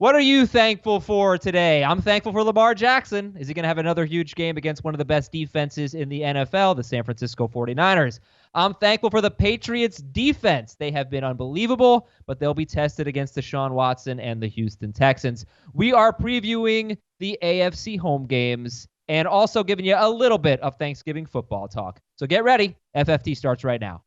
What are you thankful for today? I'm thankful for Lamar Jackson. Is he going to have another huge game against one of the best defenses in the NFL, the San Francisco 49ers? I'm thankful for the Patriots defense. They have been unbelievable, but they'll be tested against Deshaun Watson and the Houston Texans. We are previewing the AFC home games and also giving you a little bit of Thanksgiving football talk. So get ready. FFT starts right now.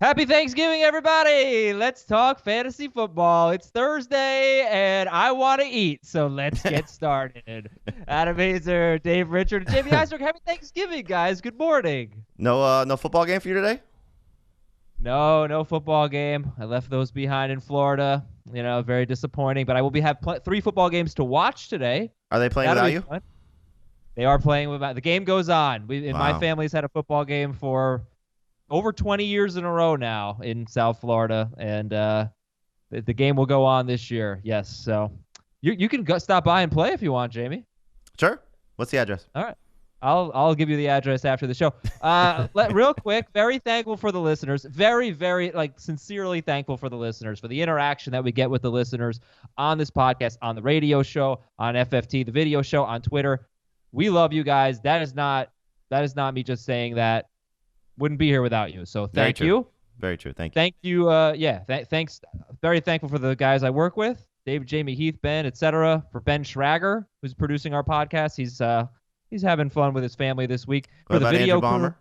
Happy Thanksgiving, everybody. Let's talk fantasy football. It's Thursday, and I want to eat, so let's get started. Adam Hazer, Dave Richard, Jamie Eisner, happy Thanksgiving, guys. Good morning. No football game for you today? No football game. I left those behind in Florida. Very disappointing, but I will have 3 football games to watch today. Are they playing without you? Fun. They are playing without. The game goes on. My family's had a football game for over 20 years in a row now in South Florida, and the game will go on this year. Yes, so you can stop by and play if you want, Jamie. Sure. What's the address? All right, I'll give you the address after the show. Real quick, very thankful for the listeners. Very, very sincerely thankful for the listeners, for the interaction that we get with the listeners on this podcast, on the radio show, on FFT, the video show, on Twitter. We love you guys. That is not me just saying that. Wouldn't be here without you. So thank you. Very true. Thank you. Thank you. Thanks. Very thankful for the guys I work with, Dave, Jamie, Heath, Ben, etc. For Ben Schrager, who's producing our podcast. He's having fun with his family this week. What for the about video Andrew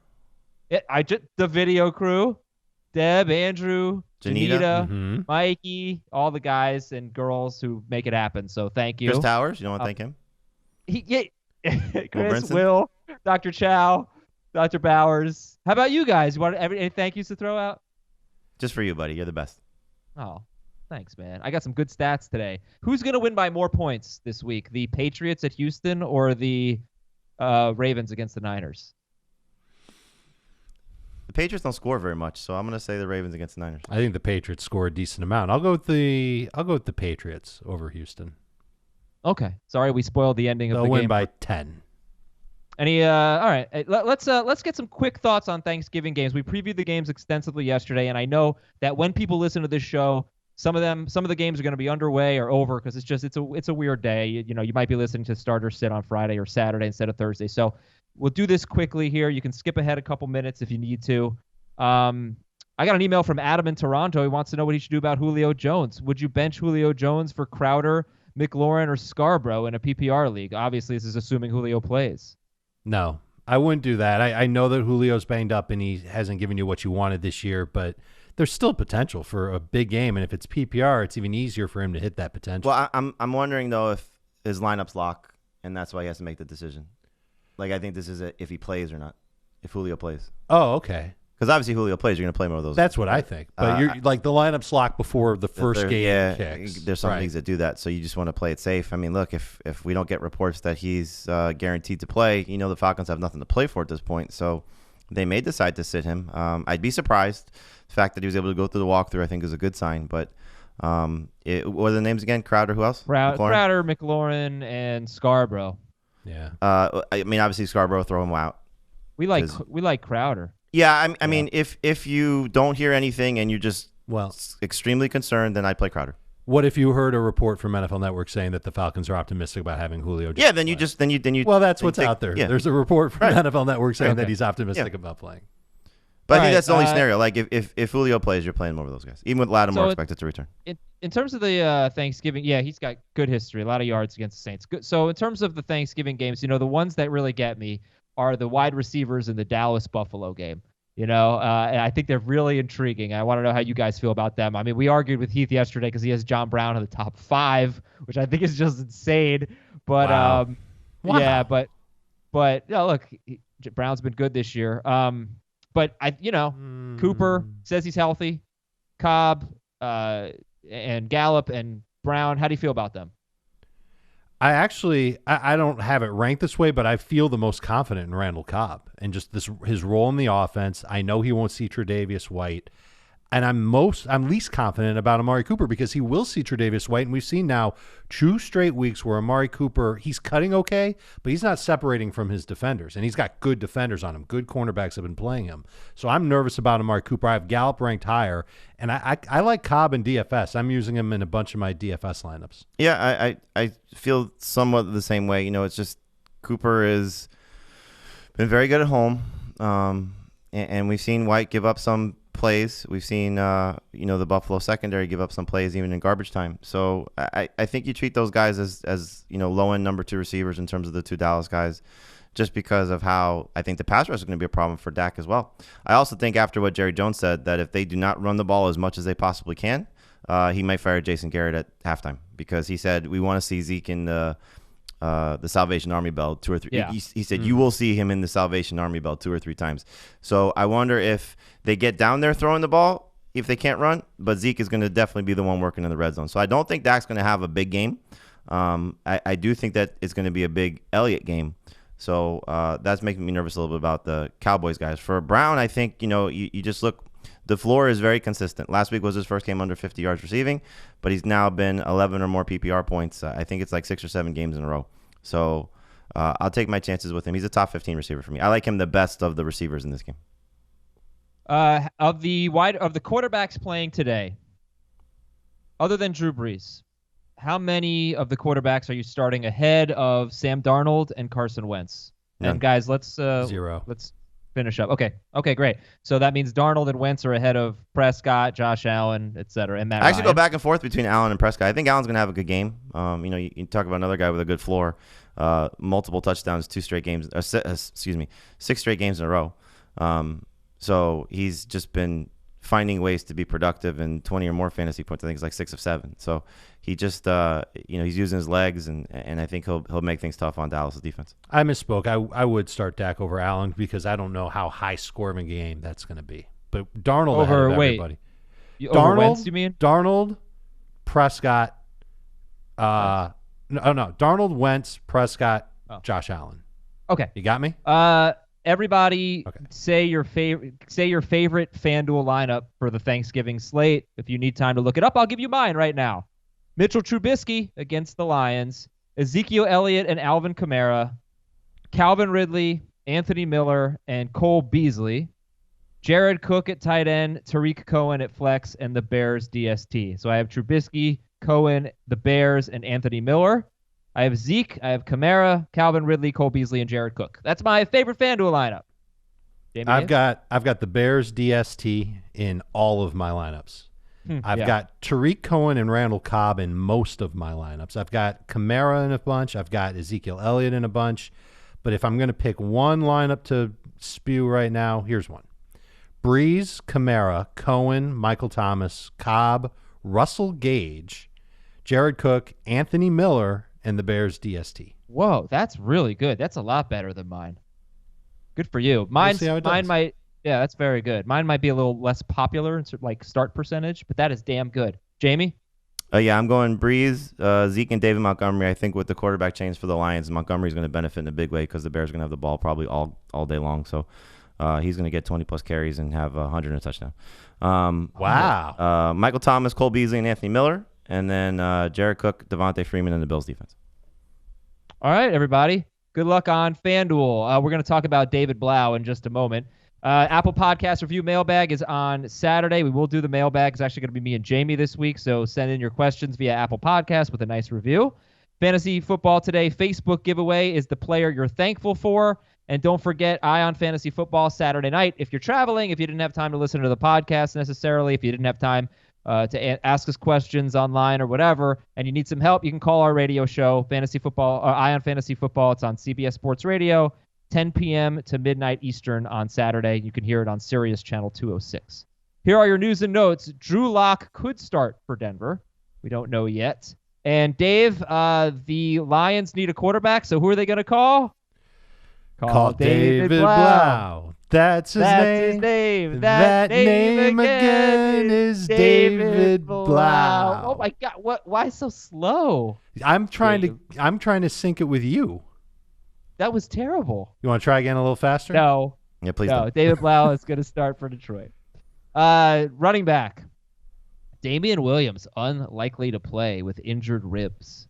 crew, the video crew, Deb, Andrew, Janita, Mikey, all the guys and girls who make it happen. So thank you. Chris Towers, you don't want to thank him? Chris, Will, Dr. Chow, Dr. Bowers. How about you guys? You want any thank yous to throw out? Just for you, buddy. You're the best. Oh, thanks, man. I got some good stats today. Who's going to win by more points this week? The Patriots at Houston or the Ravens against the Niners? The Patriots don't score very much, so I'm going to say the Ravens against the Niners. I think the Patriots score a decent amount. I'll go with the Patriots over Houston. Okay. Sorry, we spoiled the ending of the game. They'll win by 10. All right. Let's get some quick thoughts on Thanksgiving games. We previewed the games extensively yesterday, and I know that when people listen to this show, some of the games are going to be underway or over because it's a weird day. You might be listening to starter sit on Friday or Saturday instead of Thursday. So we'll do this quickly here. You can skip ahead a couple minutes if you need to. I got an email from Adam in Toronto. He wants to know what he should do about Julio Jones. Would you bench Julio Jones for Crowder, McLaurin, or Scarborough in a PPR league? Obviously, this is assuming Julio plays. No, I wouldn't do that. I know that Julio's banged up and he hasn't given you what you wanted this year, but there's still potential for a big game. And if it's PPR, it's even easier for him to hit that potential. Well, I'm wondering, though, if his lineup's lock, and that's why he has to make the decision. I think this is if he plays or not, if Julio plays. Oh, okay. Because obviously Julio plays, you're going to play more of those. That's what I think. But you're the lineup's locked before the first game kicks. There's some things that do that, so you just want to play it safe. I mean, look, if we don't get reports that he's guaranteed to play, the Falcons have nothing to play for at this point, so they may decide to sit him. I'd be surprised. The fact that he was able to go through the walkthrough, I think, is a good sign. But what are the names again? Crowder, who else? Crowder, McLaurin, and Scarborough. Yeah. I mean, obviously Scarborough, throw him out. We like Crowder. Yeah, I mean, if you don't hear anything and you're just extremely concerned, then I'd play Crowder. What if you heard a report from NFL Network saying that the Falcons are optimistic about having Julio Jones? Yeah, then you. Well, that's what's out there. Yeah. There's a report from NFL Network saying that he's optimistic about playing. But I think that's the only scenario. If Julio plays, you're playing more of those guys. Even with Lattimore expected to return. In terms of the Thanksgiving, he's got good history, a lot of yards against the Saints. Good. So in terms of the Thanksgiving games, the ones that really get me are the wide receivers in the Dallas-Buffalo game. And I think they're really intriguing. I want to know how you guys feel about them. I mean, we argued with Heath yesterday because he has John Brown in the top 5, which I think is just insane. But wow. Yeah, but look, Brown's been good this year. But Cooper says he's healthy. Cobb and Gallup and Brown. How do you feel about them? I don't have it ranked this way, but I feel the most confident in Randall Cobb and just his role in the offense. I know he won't see Tre'Davious White. And I'm least confident about Amari Cooper because he will see Tre'Davious White, and we've seen now 2 straight weeks where Amari Cooper, he's cutting okay, but he's not separating from his defenders, and he's got good defenders on him. Good cornerbacks have been playing him. So I'm nervous about Amari Cooper. I have Gallup ranked higher, and I like Cobb in DFS. I'm using him in a bunch of my DFS lineups. Yeah, I feel somewhat the same way. It's just Cooper has been very good at home, and we've seen White give up some plays. We've seen, the Buffalo secondary give up some plays even in garbage time. So I think you treat those guys as low-end number 2 receivers in terms of the 2 Dallas guys, just because of how I think the pass rush is going to be a problem for Dak as well. I also think after what Jerry Jones said, that if they do not run the ball as much as they possibly can, he might fire Jason Garrett at halftime, because he said we want to see Zeke in the Salvation Army belt 2 or 3. Yeah. He said you will see him in the Salvation Army belt 2 or 3 times. So I wonder if they get down there throwing the ball, if they can't run, but Zeke is going to definitely be the one working in the red zone. So I don't think Dak's going to have a big game. I do think that it's going to be a big Elliott game. So that's making me nervous a little bit about the Cowboys guys. For Brown, I think, you just look, the floor is very consistent. Last week was his first game under 50 yards receiving, but he's now been 11 or more PPR points. I think it's like 6 or 7 games in a row. So I'll take my chances with him. He's a top 15 receiver for me. I like him the best of the receivers in this game. Of the quarterbacks playing today, other than Drew Brees, how many of the quarterbacks are you starting ahead of Sam Darnold and Carson Wentz? None. And guys, let's 0. Let's finish up. Okay, great. So that means Darnold and Wentz are ahead of Prescott, Josh Allen, etc. And Matt I actually Ryan. go back and forth between Allen and Prescott. I think Allen's going to have a good game. You talk about another guy with a good floor, multiple touchdowns, 6 straight games in a row. So he's just been finding ways to be productive in 20 or more fantasy points. I think it's like 6 of 7. So he just, he's using his legs, and I think he'll make things tough on Dallas' defense. I misspoke. I would start Dak over Allen because I don't know how high scoring a game that's going to be. But Darnold ahead of everybody. Over Wentz, you mean? Darnold, Prescott. Darnold, Wentz, Prescott, Josh Allen. Okay. You got me? Everybody, say your favorite FanDuel lineup for the Thanksgiving slate. If you need time to look it up, I'll give you mine right now. Mitchell Trubisky against the Lions, Ezekiel Elliott and Alvin Kamara, Calvin Ridley, Anthony Miller, and Cole Beasley, Jared Cook at tight end, Tariq Cohen at flex, and the Bears DST. So I have Trubisky, Cohen, the Bears, and Anthony Miller. I have Zeke, I have Kamara, Calvin Ridley, Cole Beasley, and Jared Cook. That's my favorite FanDuel lineup. I've got the Bears DST in all of my lineups. I've got Tariq Cohen and Randall Cobb in most of my lineups. I've got Kamara in a bunch. I've got Ezekiel Elliott in a bunch. But if I'm going to pick one lineup to spew right now, here's one. Breeze, Kamara, Cohen, Michael Thomas, Cobb, Russell Gage, Jared Cook, Anthony Miller, and the Bears DST. Whoa, that's really good. That's a lot better than mine. Good for you. Mine might, that's very good. Mine might be a little less popular in like start percentage, but that is damn good. Jamie? I'm going Breeze, Zeke, and David Montgomery. I think with the quarterback change for the Lions, Montgomery's going to benefit in a big way because the Bears are going to have the ball probably all day long. So he's going to get 20-plus carries and have 100 and a touchdown. Wow. Michael Thomas, Cole Beasley, and Anthony Miller. And then Jared Cook, Devontae Freeman, and the Bills defense. All right, everybody. Good luck on FanDuel. We're going to talk about David Blau in just a moment. Apple Podcast Review Mailbag is on Saturday. We will do the mailbag. It's actually going to be me and Jamie this week, so send in your questions via Apple Podcast with a nice review. Fantasy Football Today Facebook giveaway is the player you're thankful for. And don't forget, Eye on Fantasy Football Saturday night. If you're traveling, if you didn't have time to listen to the podcast necessarily, if you didn't have time to ask us questions online or whatever, and you need some help, you can call our radio show, Fantasy Football, Eye on Fantasy Football. It's on CBS Sports Radio, 10 p.m. to midnight Eastern on Saturday. You can hear it on Sirius Channel 206. Here are your news and notes. Drew Lock could start for Denver. We don't know yet. And Dave, the Lions need a quarterback, so who are they going to call? Call David Blau. That's his name. That name again is David Blau. Oh my God! What? Why so slow? I'm trying to sync it with you. That was terrible. You want to try again a little faster? No. Yeah, please. No. Don't. David Blau is going to start for Detroit. Running back. Damien Williams, unlikely to play with injured ribs.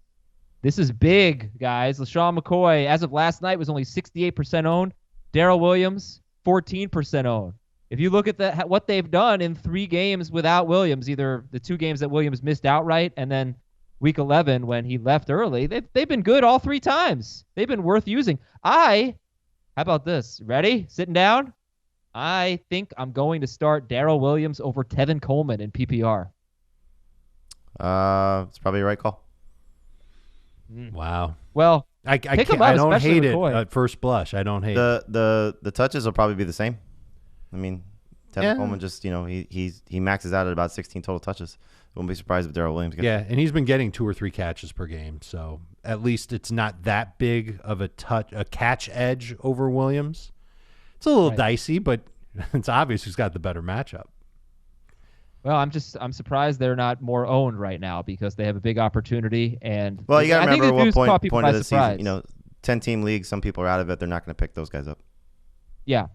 This is big, guys. LaShawn McCoy, as of last night, was only 68% owned. Darryl Williams, 14% owned. If you look at what they've done in 3 games without Williams, either the 2 games that Williams missed outright and then week 11 when he left early, they've been good all 3 times. They've been worth using. How about this? Ready? Sitting down? I think I'm going to start Darryl Williams over Tevin Coleman in PPR. It's probably a right call. Wow. Well, I don't hate it at first blush. I don't hate it. The touches will probably be the same. I mean, Tevin Coleman just, he maxes out at about 16 total touches. Wouldn't be surprised if Darryl Williams gets Yeah, and he's been getting 2 or 3 catches per game, so at least it's not that big of a catch edge over Williams. It's a little dicey, but it's obvious who's got the better matchup. Well, I'm surprised they're not more owned right now because they have a big opportunity. And well, you got to remember what point of the surprise. season. 10-team league, some people are out of it. They're not going to pick those guys up. Yeah,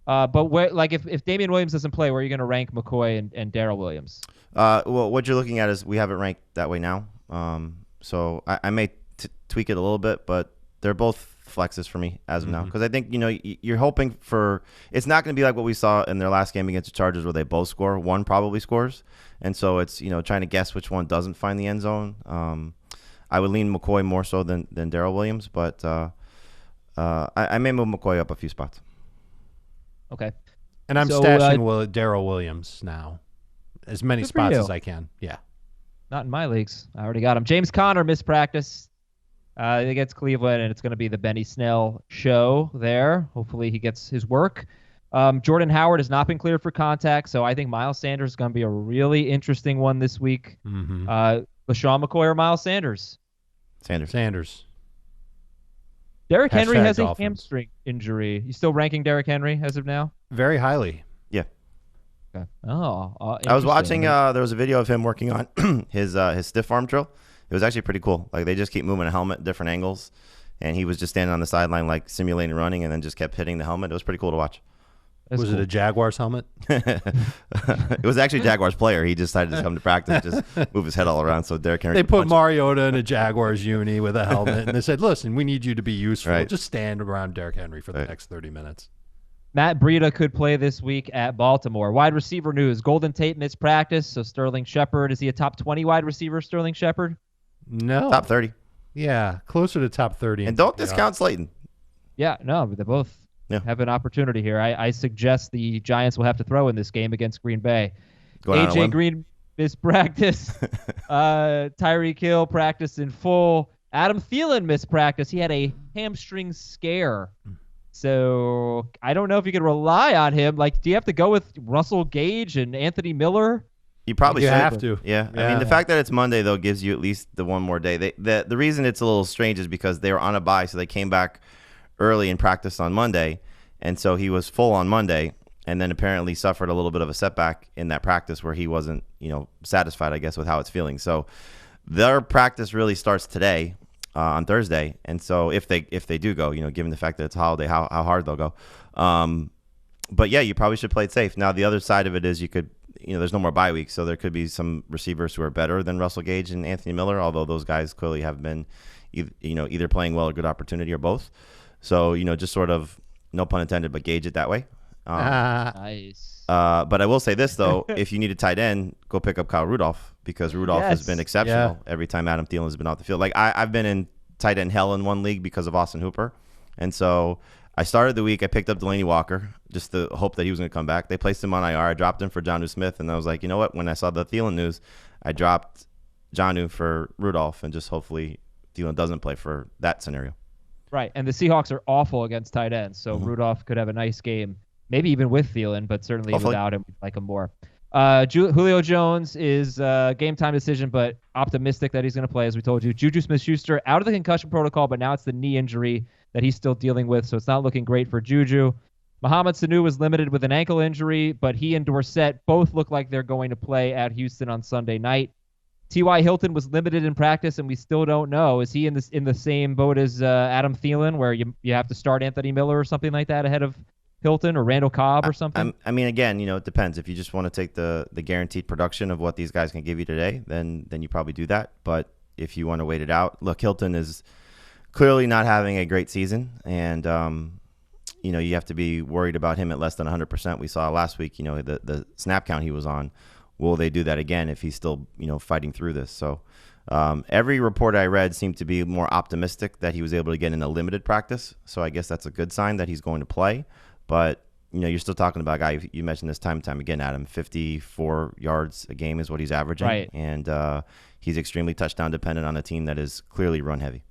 but if Damien Williams doesn't play, where are you going to rank McCoy and Darryl Williams? Well, what you're looking at is we have it ranked that way now. So I may tweak it a little bit, but they're both flexes for me as of now, because I think you're hoping for it's not going to be like what we saw in their last game against the Chargers where they both score. One probably scores, and so it's trying to guess which one doesn't find the end zone. I would lean McCoy more so than Darryl Williams, but I may move McCoy up a few spots. Okay, and I'm stashing Darryl Williams now, as many spots as I can. Yeah, not in my leagues. I already got him. James Conner missed practice against Cleveland, and it's going to be the Benny Snell show there. Hopefully he gets his work. Jordan Howard has not been cleared for contact, so I think Miles Sanders is going to be a really interesting one this week. LaShawn McCoy or Miles Sanders? Sanders. Derrick Henry has a hamstring injury. You still ranking Derrick Henry as of now? Very highly. Yeah. Okay. I was watching. There was a video of him working on his stiff arm drill. It was actually pretty cool. Like, they just keep moving a helmet different angles, and he was just standing on the sideline like simulating running, and then just kept hitting the helmet. It was pretty cool to watch. Was it a Jaguars helmet? It was actually a Jaguars player. He decided to come to practice, just move his head all around. So Derrick Henry. They put Mariota in a Jaguars uni with a helmet, and they said, "Listen, we need you to be useful. Right. Just stand around Derrick Henry for the next 30 minutes." Matt Breida could play this week at Baltimore. Wide receiver news: Golden Tate missed practice, so Sterling Shepard, is he a top 20 wide receiver? Sterling Shepard? No. Top 30. Yeah, closer to top 30. And don't discount Slayton. Yeah, no, but they both have an opportunity here. I suggest the Giants will have to throw in this game against Green Bay. AJ Green missed practice. Tyreek Hill practiced in full. Adam Thielen missed practice. He had a hamstring scare. So I don't know if you could rely on him. Like, do you have to go with Russell Gage and Anthony Miller? You probably should have to. Yeah. I mean, the fact that it's Monday, though, gives you at least the one more day. The reason it's a little strange is because they were on a bye, so they came back early and practiced on Monday, and so he was full on Monday, and then apparently suffered a little bit of a setback in that practice where he wasn't, satisfied, I guess, with how it's feeling. So their practice really starts today on Thursday, and so if they do go, given the fact that it's a holiday, how hard they'll go. But yeah, you probably should play it safe. Now the other side of it is you could. There's no more bye weeks, so there could be some receivers who are better than Russell Gage and Anthony Miller, although those guys clearly have been, either playing well or good opportunity or both. So, just sort of, no pun intended, but gauge it that way. Nice. But I will say this, though. If you need a tight end, go pick up Kyle Rudolph, because Rudolph has been exceptional every time Adam Thielen has been off the field. Like, I've been in tight end hell in one league because of Austin Hooper. And so I started the week, I picked up Delaney Walker just to hope that he was going to come back. They placed him on IR. I dropped him for Jonnu Smith, and I was like, you know what? When I saw the Thielen news, I dropped Jonnu for Rudolph, and just hopefully Thielen doesn't play for that scenario. Right, and the Seahawks are awful against tight ends, so Rudolph could have a nice game, maybe even with Thielen, but certainly without him, we'd like him more. Julio Jones is a game time decision, but optimistic that he's going to play, as we told you. Juju Smith-Schuster out of the concussion protocol, but now it's the knee injury that he's still dealing with, so it's not looking great for Juju. Mohamed Sanu was limited with an ankle injury, but he and Dorsett both look like they're going to play at Houston on Sunday night. T.Y. Hilton was limited in practice, and we still don't know. Is he in the same boat as Adam Thielen, where you have to start Anthony Miller or something like that ahead of Hilton or Randall Cobb or something? I mean, again, it depends. If you just want to take the guaranteed production of what these guys can give you today, then you probably do that. But if you want to wait it out, look, Hilton is clearly not having a great season, and you have to be worried about him at less than 100%. We saw last week, the snap count he was on. Will they do that again if he's still, fighting through this? So every report I read seemed to be more optimistic that he was able to get in a limited practice. So I guess that's a good sign that he's going to play. But, you're still talking about a guy, you mentioned this time and time again, Adam, 54 yards a game is what he's averaging. Right. And he's extremely touchdown dependent on a team that is clearly run heavy.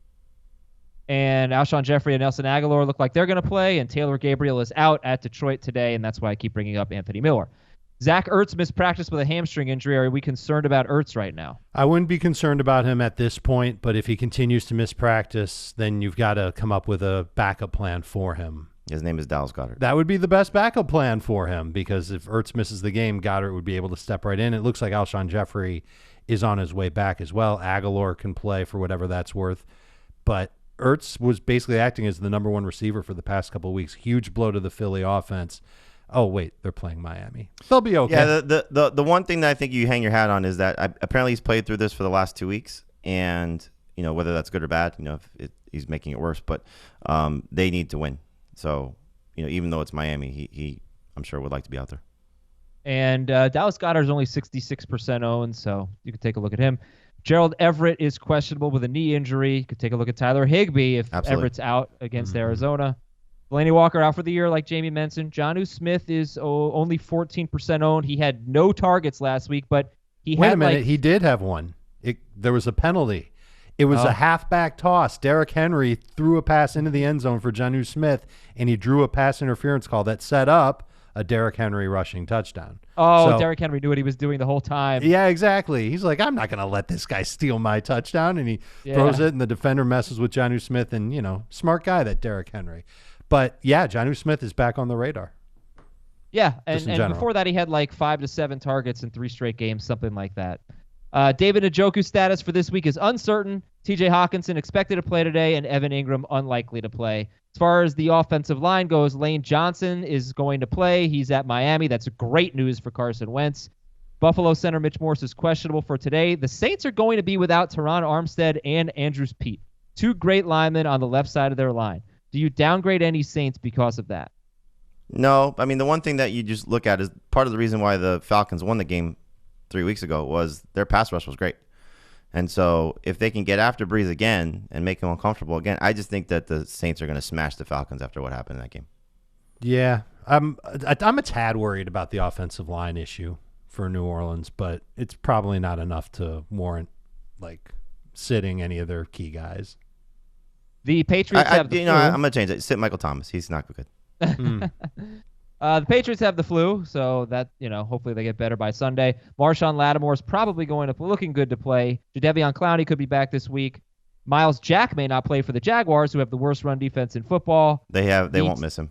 And Alshon Jeffrey and Nelson Aguilar look like they're going to play, and Taylor Gabriel is out at Detroit today, and that's why I keep bringing up Anthony Miller. Zach Ertz missed practice with a hamstring injury. Are we concerned about Ertz right now? I wouldn't be concerned about him at this point, but if he continues to miss practice, then you've got to come up with a backup plan for him. His name is Dallas Goedert. That would be the best backup plan for him, because if Ertz misses the game, Goddard would be able to step right in. It looks like Alshon Jeffrey is on his way back as well. Aguilar can play for whatever that's worth. But Ertz was basically acting as the number one receiver for the past couple of weeks. Huge blow to the Philly offense. Oh, wait, they're playing Miami. They'll be okay. Yeah, the one thing that I think you hang your hat on is that apparently he's played through this for the last 2 weeks. And, whether that's good or bad, if he's making it worse. But they need to win. So, even though it's Miami, he I'm sure would like to be out there. And Dallas Goedert is only 66% owned, so you could take a look at him. Gerald Everett is questionable with a knee injury. You could take a look at Tyler Higbee if Everett's out against Arizona. Delaney Walker out for the year, like Jamie mentioned. Jonnu Smith is only 14% owned. He had no targets last week, but he had. Wait a minute, he did have one. There was a penalty. It was a halfback toss. Derrick Henry threw a pass into the end zone for Jonnu Smith, and he drew a pass interference call that set up a Derrick Henry rushing touchdown. Oh, so, Derrick Henry knew what he was doing the whole time. Yeah, exactly. He's like, I'm not going to let this guy steal my touchdown, and he throws it, and the defender messes with Jonnu Smith, and, smart guy, that Derrick Henry. But, yeah, Jonnu Smith is back on the radar. Yeah, and before that he had like 5 to 7 targets in 3 straight games, something like that. David Njoku's status for this week is uncertain. TJ Hawkinson expected to play today, and Evan Ingram unlikely to play. As far as the offensive line goes, Lane Johnson is going to play. He's at Miami. That's great news for Carson Wentz. Buffalo center Mitch Morse is questionable for today. The Saints are going to be without Teron Armstead and Andrews Pete, 2 great linemen on the left side of their line. Do you downgrade any Saints because of that? No. I mean, the one thing that you just look at is part of the reason why the Falcons won the game 3 weeks ago was their pass rush was great. And so if they can get after Breeze again and make him uncomfortable again, I just think that the Saints are going to smash the Falcons after what happened in that game. Yeah, I'm a tad worried about the offensive line issue for New Orleans, but it's probably not enough to warrant sitting any of their key guys. The Patriots have the flu. I'm going to change it. Sit Michael Thomas. He's not good. The Patriots have the flu, so that, hopefully they get better by Sunday. Marshawn Lattimore is probably looking good to play. Jadeveon Clowney could be back this week. Miles Jack may not play for the Jaguars, who have the worst run defense in football. They won't miss him.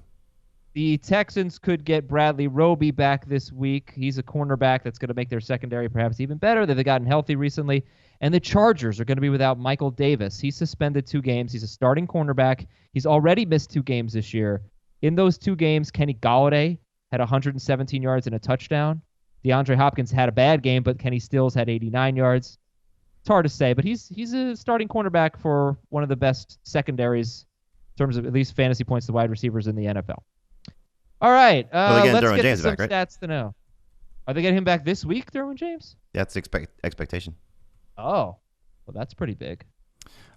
The Texans could get Bradley Roby back this week. He's a cornerback that's going to make their secondary perhaps even better. They've gotten healthy recently. And the Chargers are going to be without Michael Davis. He's suspended 2 games. He's a starting cornerback. He's already missed 2 games this year. In those 2 games, Kenny Golladay had 117 yards and a touchdown. DeAndre Hopkins had a bad game, but Kenny Stills had 89 yards. It's hard to say, but he's a starting cornerback for one of the best secondaries in terms of at least fantasy points to wide receivers in the NFL. All right, let's get James some back, right? Stats to know. Are they getting him back this week, Derwin James? That's expectation. Oh, well, that's pretty big.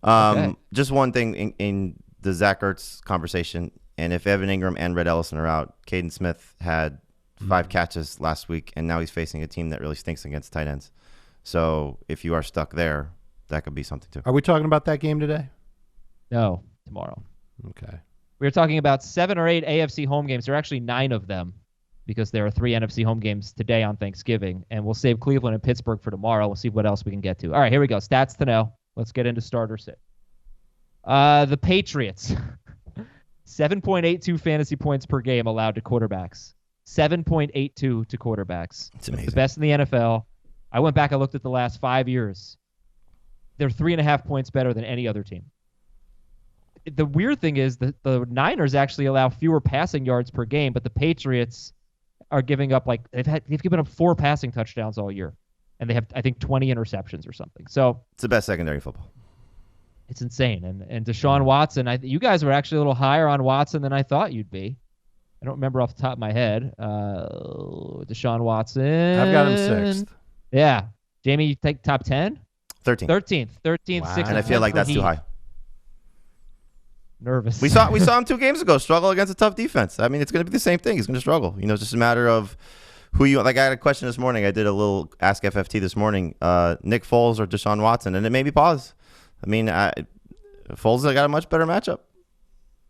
Okay. Just one thing in the Zach Ertz conversation. And if Evan Ingram and Red Ellison are out, Caden Smith had 5 catches last week, and now he's facing a team that really stinks against tight ends. So if you are stuck there, that could be something too. Are we talking about that game today? No, tomorrow. Okay. We were talking about 7 or 8 AFC home games. There are actually 9 of them because there are 3 NFC home games today on Thanksgiving, and we'll save Cleveland and Pittsburgh for tomorrow. We'll see what else we can get to. All right, here we go. Stats to know. Let's get into starter sit. The Patriots. 7.82 fantasy points per game allowed to quarterbacks. 7.82 to quarterbacks. It's amazing. The best in the NFL. I went back and looked at the last 5 years. They're 3.5 points better than any other team. the weird thing is that the Niners actually allow fewer passing yards per game, but the Patriots are giving up they've given up 4 passing touchdowns all year, and they have I think 20 interceptions or something. So it's the best secondary in football. It's insane. And Deshaun Watson, you guys were actually a little higher on Watson than I thought you'd be. I don't remember off the top of my head. Deshaun Watson. I've got him 6th. Yeah. Jamie, you take top 10? 13th. 13th, Wow. 6th. And I feel like that's too high. Nervous. We saw him 2 games ago struggle against a tough defense. I mean, it's going to be the same thing. He's going to struggle. It's just a matter of who you like. I had a question this morning. I did a little Ask FFT this morning. Nick Foles or Deshaun Watson, and it made me pause. I mean, Foles has got a much better matchup.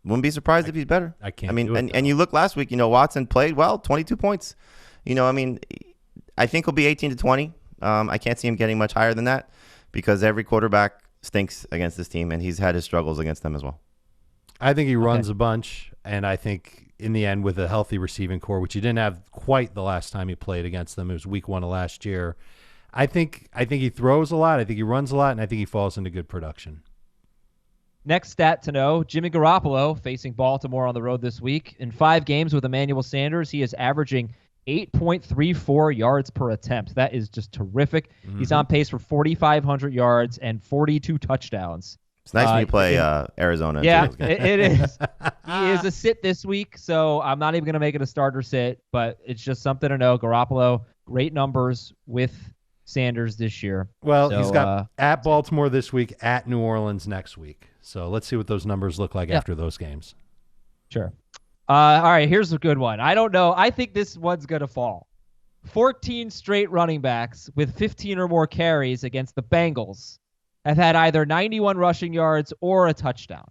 Wouldn't be surprised if he's better. I can't. I mean, do it, and you look last week. Watson played well, 22 points. I mean, I think he'll be 18 to 20. I can't see him getting much higher than that because every quarterback stinks against this team, and he's had his struggles against them as well. I think he runs a bunch, and I think in the end with a healthy receiving core, which he didn't have quite the last time he played against them, it was week 1 of last year. I think he throws a lot, I think he runs a lot, and I think he falls into good production. Next stat to know, Jimmy Garoppolo facing Baltimore on the road this week. In 5 games with Emmanuel Sanders, he is averaging 8.34 yards per attempt. That is just terrific. Mm-hmm. He's on pace for 4,500 yards and 42 touchdowns. It's nice when you play Arizona. Yeah, it is. He is a sit this week, so I'm not even going to make it a starter sit, but it's just something to know. Garoppolo, great numbers with Sanders this year. Well, he's got at Baltimore this week, at New Orleans next week. So let's see what those numbers look like after those games. Sure. All right, here's a good one. I don't know. I think this one's going to fall. 14 straight running backs with 15 or more carries against the Bengals have had either 91 rushing yards or a touchdown.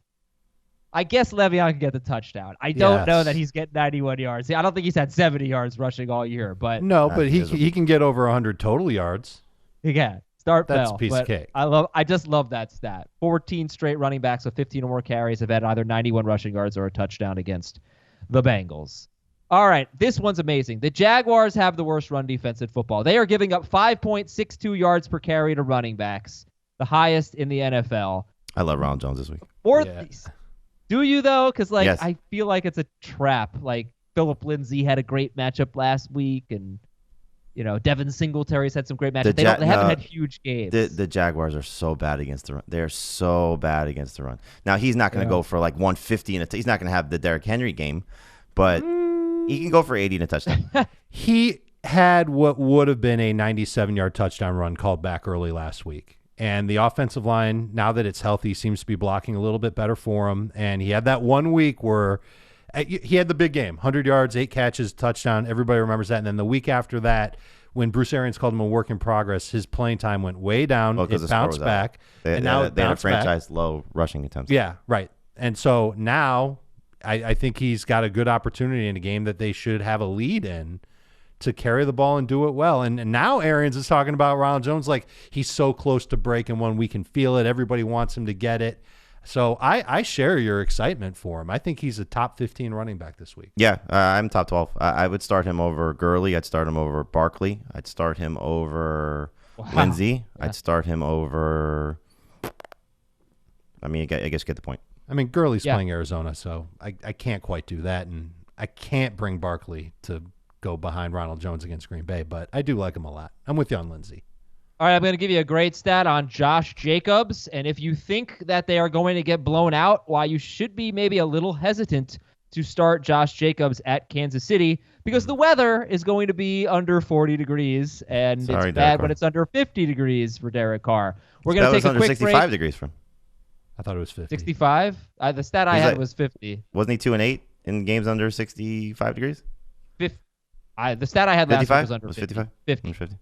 I guess Le'Veon can get the touchdown. I don't know that he's getting 91 yards. I don't think he's had 70 yards rushing all year. But but he can get over 100 total yards. He can. That's a piece of cake. I just love that stat. 14 straight running backs with 15 or more carries have had either 91 rushing yards or a touchdown against the Bengals. All right, this one's amazing. The Jaguars have the worst run defense in football. They are giving up 5.62 yards per carry to running backs, the highest in the NFL. I love Ronald Jones this week. Do you, though? Because, yes. I feel like it's a trap. Like, Phillip Lindsay had a great matchup last week, and, Devin Singletary's had some great matchups. They haven't had huge games. The Jaguars are so bad against the run. They're so bad against the run. Now, he's not going to go for, 150. He's not going to have the Derrick Henry game, but he can go for 80 and a touchdown. He had what would have been a 97-yard touchdown run called back early last week. And the offensive line, now that it's healthy, seems to be blocking a little bit better for him. And he had that 1 week where he had the big game, 100 yards, 8 catches, touchdown. Everybody remembers that. And then the week after that, when Bruce Arians called him a work in progress, his playing time went way down. It bounced back. They had a franchise low rushing attempts. Yeah, right. And so now I think he's got a good opportunity in a game that they should have a lead in to carry the ball and do it well. And now Arians is talking about Ronald Jones like he's so close to breaking one. We can feel it. Everybody wants him to get it. So I share your excitement for him. I think he's a top 15 running back this week. Yeah, I'm top 12. I would start him over Gurley. I'd start him over Barkley. I'd start him over Lindsey. Yeah. I'd start him over – I guess you get the point. I mean, Gurley's playing Arizona, so I can't quite do that. And I can't bring Barkley to go behind Ronald Jones against Green Bay, but I do like him a lot. I'm with you on Lindsey. All right, I'm going to give you a great stat on Josh Jacobs. And if you think that they are going to get blown out, why you should be maybe a little hesitant to start Josh Jacobs at Kansas City because the weather is going to be under 40 degrees, and it's bad when it's under 50 degrees for Derek Carr. We're going to take a quick 65 break. Degrees from. I thought it was 50. 65? The stat I had was 50. Wasn't he 2-8 in games under 65 degrees? The stat I had last week was under 55? 50.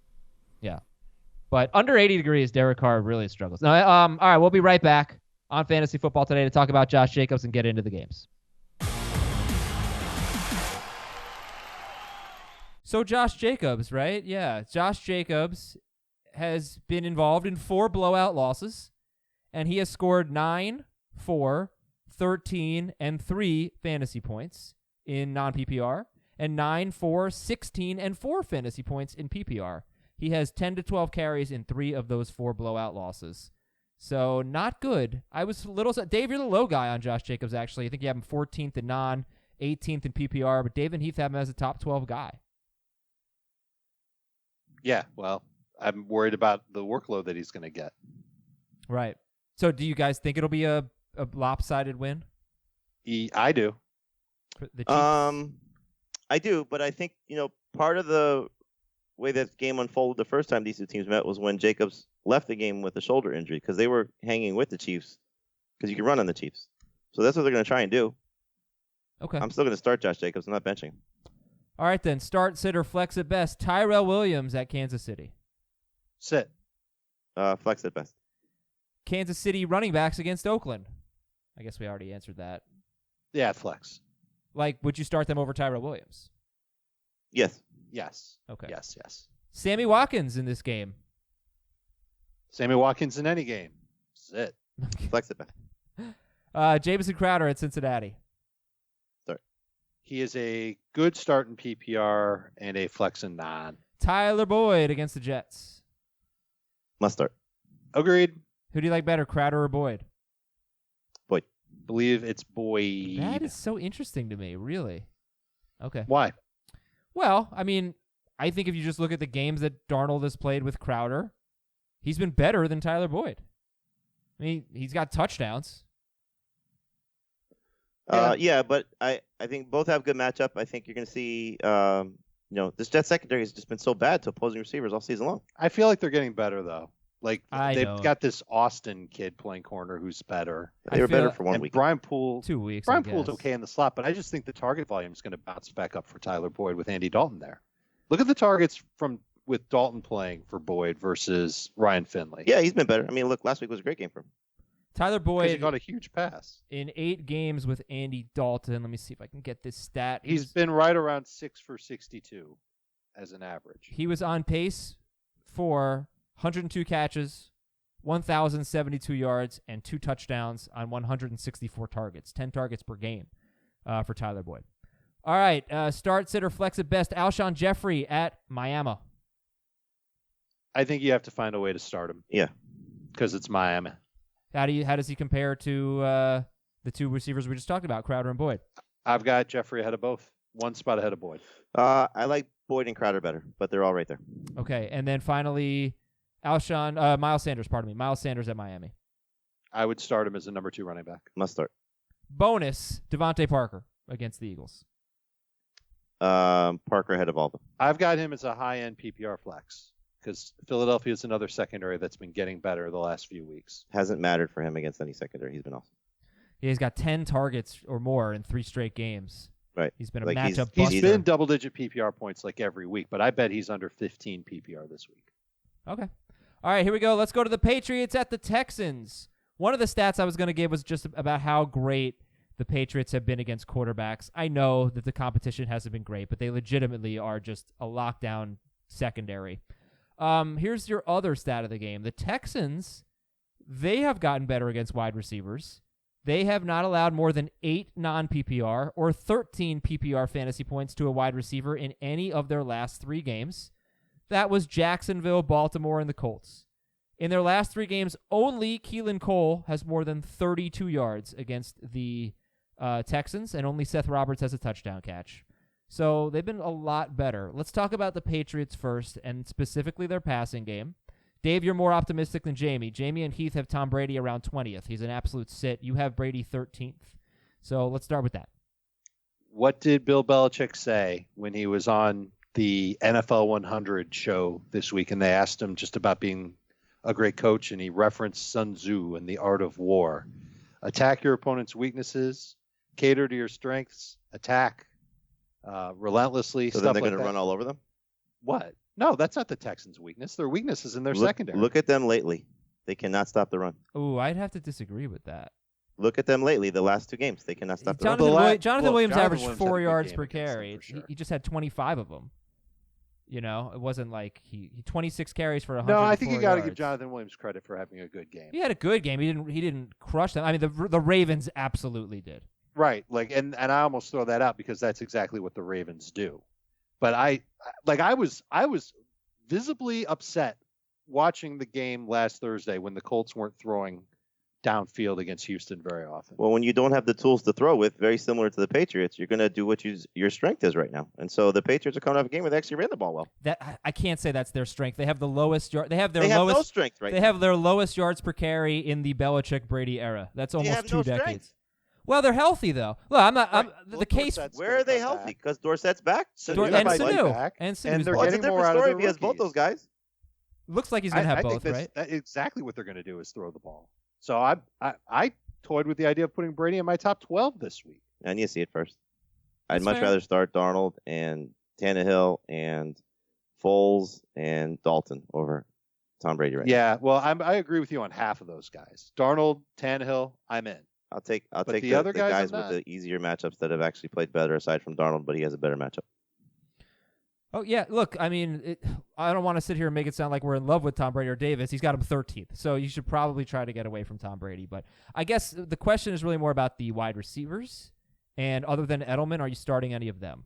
Yeah. But under 80 degrees, Derek Carr really struggles. Now, all right, we'll be right back on Fantasy Football Today to talk about Josh Jacobs and get into the games. So Josh Jacobs, right? Yeah, Josh Jacobs has been involved in 4 blowout losses, and he has scored 9, 4, 13, and 3 fantasy points in non-PPR, and 9, 4, 16, and 4 fantasy points in PPR. He has 10 to 12 carries in 3 of those 4 blowout losses. So not good. I was a little... Dave, you're the low guy on Josh Jacobs, actually. I think you have him 14th in non, 18th in PPR, but Dave and Heath have him as a top 12 guy. Yeah, well, I'm worried about the workload that he's going to get. Right. So do you guys think it'll be a lopsided win? I do. The Chiefs? I do, but I think, part of the way that game unfolded the first time these two teams met was when Jacobs left the game with a shoulder injury because they were hanging with the Chiefs because you can run on the Chiefs. So that's what they're going to try and do. Okay. I'm still going to start Josh Jacobs. I'm not benching. All right, then. Start, sit, or flex at best. Tyrell Williams at Kansas City. Sit. Flex at best. Kansas City running backs against Oakland. I guess we already answered that. Yeah, flex. Would you start them over Tyrell Williams? Yes. Yes. Okay. Yes. Sammy Watkins in this game. Sammy Watkins in any game. Sit. Flex at best. Jamison Crowder at Cincinnati. Start. He is a good start in PPR and a flex in non. Tyler Boyd against the Jets. Must start. Agreed. Who do you like better, Crowder or Boyd? Boyd. Believe it's Boyd. That is so interesting to me, really. Okay. Why? Well, I mean, I think if you just look at the games that Darnold has played with Crowder, he's been better than Tyler Boyd. I mean, he's got touchdowns. Yeah, but I think both have good matchup. I think you're going to see, this Jets secondary has just been so bad to opposing receivers all season long. I feel like they're getting better, though. They've know. got this Austin kid playing corner who's better. They were better for 1 week. Brian Poole, 2 weeks. Brian Poole's okay in the slot, but I just think the target volume is going to bounce back up for Tyler Boyd with Andy Dalton there. Look at the targets with Dalton playing for Boyd versus Ryan Finley. Yeah, he's been better. I mean, look, last week was a great game for him. Tyler Because Boyd he got a huge pass. in 8 games with Andy Dalton. Let me see if I can get this stat. He's been right around 6 for 62 as an average. He was on pace for 102 catches, 1,072 yards, and 2 touchdowns on 164 targets, 10 targets per game for Tyler Boyd. All right, start, sit, or flex at best. Alshon Jeffrey at Miami. I think you have to find a way to start him. Yeah. Because it's Miami. How does he compare to the 2 receivers we just talked about, Crowder and Boyd? I've got Jeffrey ahead of both. 1 spot ahead of Boyd. I like Boyd and Crowder better, but they're all right there. Okay, and then finally, Miles Sanders at Miami. I would start him as a number 2 running back. Must start. Bonus, Devontae Parker against the Eagles. Parker ahead of all of them. I've got him as a high-end PPR flex because Philadelphia is another secondary that's been getting better the last few weeks. Hasn't mattered for him against any secondary. He's been awesome. Yeah, he's got 10 targets or more in 3 straight games. Right. He's been a Like, matchup He's buster. been double-digit PPR points like every week, but I bet he's under 15 PPR this week. Okay. All right, here we go. Let's go to the Patriots at the Texans. One of the stats I was going to give was just about how great the Patriots have been against quarterbacks. I know that the competition hasn't been great, but they legitimately are just a lockdown secondary. Here's your other stat of the game. The Texans, they have gotten better against wide receivers. They have not allowed more than 8 non-PPR or 13 PPR fantasy points to a wide receiver in any of their last 3 games. That was Jacksonville, Baltimore, and the Colts. In their last 3 games, only Keelan Cole has more than 32 yards against the Texans, and only Seth Roberts has a touchdown catch. So they've been a lot better. Let's talk about the Patriots first, and specifically their passing game. Dave, you're more optimistic than Jamie. Jamie and Heath have Tom Brady around 20th. He's an absolute sit. You have Brady 13th. So let's start with that. What did Bill Belichick say when he was on the NFL 100 show this week, and they asked him just about being a great coach, and he referenced Sun Tzu and the art of war? Attack your opponent's weaknesses, cater to your strengths, attack relentlessly. So stuff then they're like going to that. run all over them? What? No, that's not the Texans' weakness. Their weakness is in their secondary. Look at them lately. They cannot stop the run. Ooh, I'd have to disagree with that. Look at them lately. The last 2 games, they cannot stop the run. Jonathan Williams averaged Williams 4 had a good yards game per against them, carry. for sure. He just had 25 of them. You know, it wasn't like he 26 carries for 100. No, I think you got to give yards. Jonathan Williams credit for having a good game. He had a good game. He didn't crush them. I mean, the Ravens absolutely did. Right. And I almost throw that out because that's exactly what the Ravens do. But I was visibly upset watching the game last Thursday when the Colts weren't throwing downfield against Houston very often. Well, when you don't have the tools to throw with, very similar to the Patriots, you're going to do what your strength is right now. And so the Patriots are coming off a game where they actually ran the ball well. That I can't say that's their strength. They have the lowest yard. They have no strength right They now. have their lowest yards per carry in the Belichick-Brady era. That's almost 2 decades. Strength. Well, they're healthy though. Look, I'm not. The case. Where are they healthy? Because Dorsett's back. Sanu, and they're it's a getting more different out of story their if he has both those guys. Looks like he's going to have both, right? That's exactly what they're going to do is throw the ball. So I toyed with the idea of putting Brady in my top 12 this week. And you see it first. I'd much rather start Darnold and Tannehill and Foles and Dalton over Tom Brady right now. Yeah, well, I agree with you on half of those guys. Darnold, Tannehill, I'm in. I'll take the other guys with the easier matchups that have actually played better aside from Darnold, but he has a better matchup. Oh, yeah. Look, I mean, I don't want to sit here and make it sound like we're in love with Tom Brady or Davis. He's got him 13th, so you should probably try to get away from Tom Brady. But I guess the question is really more about the wide receivers. And other than Edelman, are you starting any of them?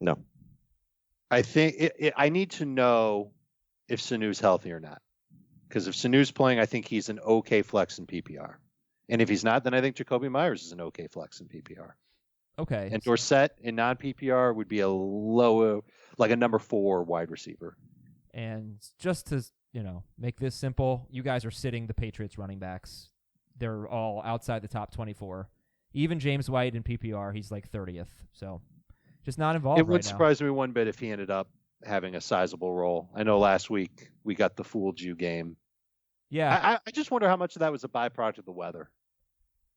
No. I think I need to know if Sanu's healthy or not. Because if Sanu's playing, I think he's an okay flex in PPR. And if he's not, then I think Jacoby Myers is an okay flex in PPR. Okay. And Dorsett in non-PPR would be a lower, like a number 4 wide receiver. And just to, make this simple, you guys are sitting the Patriots running backs. They're all outside the top 24. Even James White in PPR, he's like 30th. So just not involved right now. It would surprise me one bit if he ended up having a sizable role. I know last week we got the fooled you game. Yeah. I just wonder how much of that was a byproduct of the weather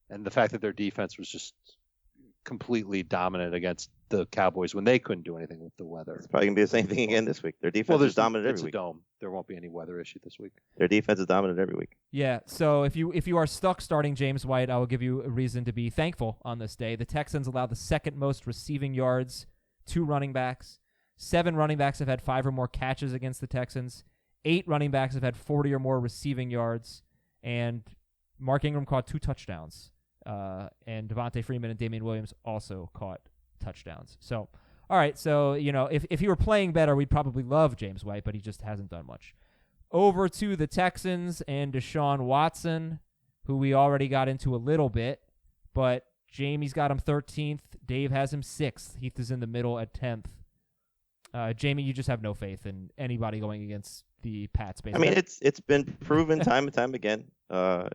and the fact that their defense was just completely dominant against the Cowboys when they couldn't do anything with the weather. It's probably going to be the same thing again this week. Their defense is dominant every week. It's a dome. There won't be any weather issue this week. Their defense is dominant every week. Yeah, so if you are stuck starting James White, I will give you a reason to be thankful on this day. The Texans allow the second most receiving yards to running backs. 7 running backs have had 5 or more catches against the Texans. 8 running backs have had 40 or more receiving yards. And Mark Ingram caught 2 touchdowns. And Devontae Freeman and Damien Williams also caught touchdowns. So, all right, so, if he were playing better, we'd probably love James White, but he just hasn't done much. Over to the Texans and Deshaun Watson, who we already got into a little bit, but Jamie's got him 13th. Dave has him 6th. Heath is in the middle at 10th. Jamie, you just have no faith in anybody going against the Pats, basically. I mean, it's been proven time and time again. I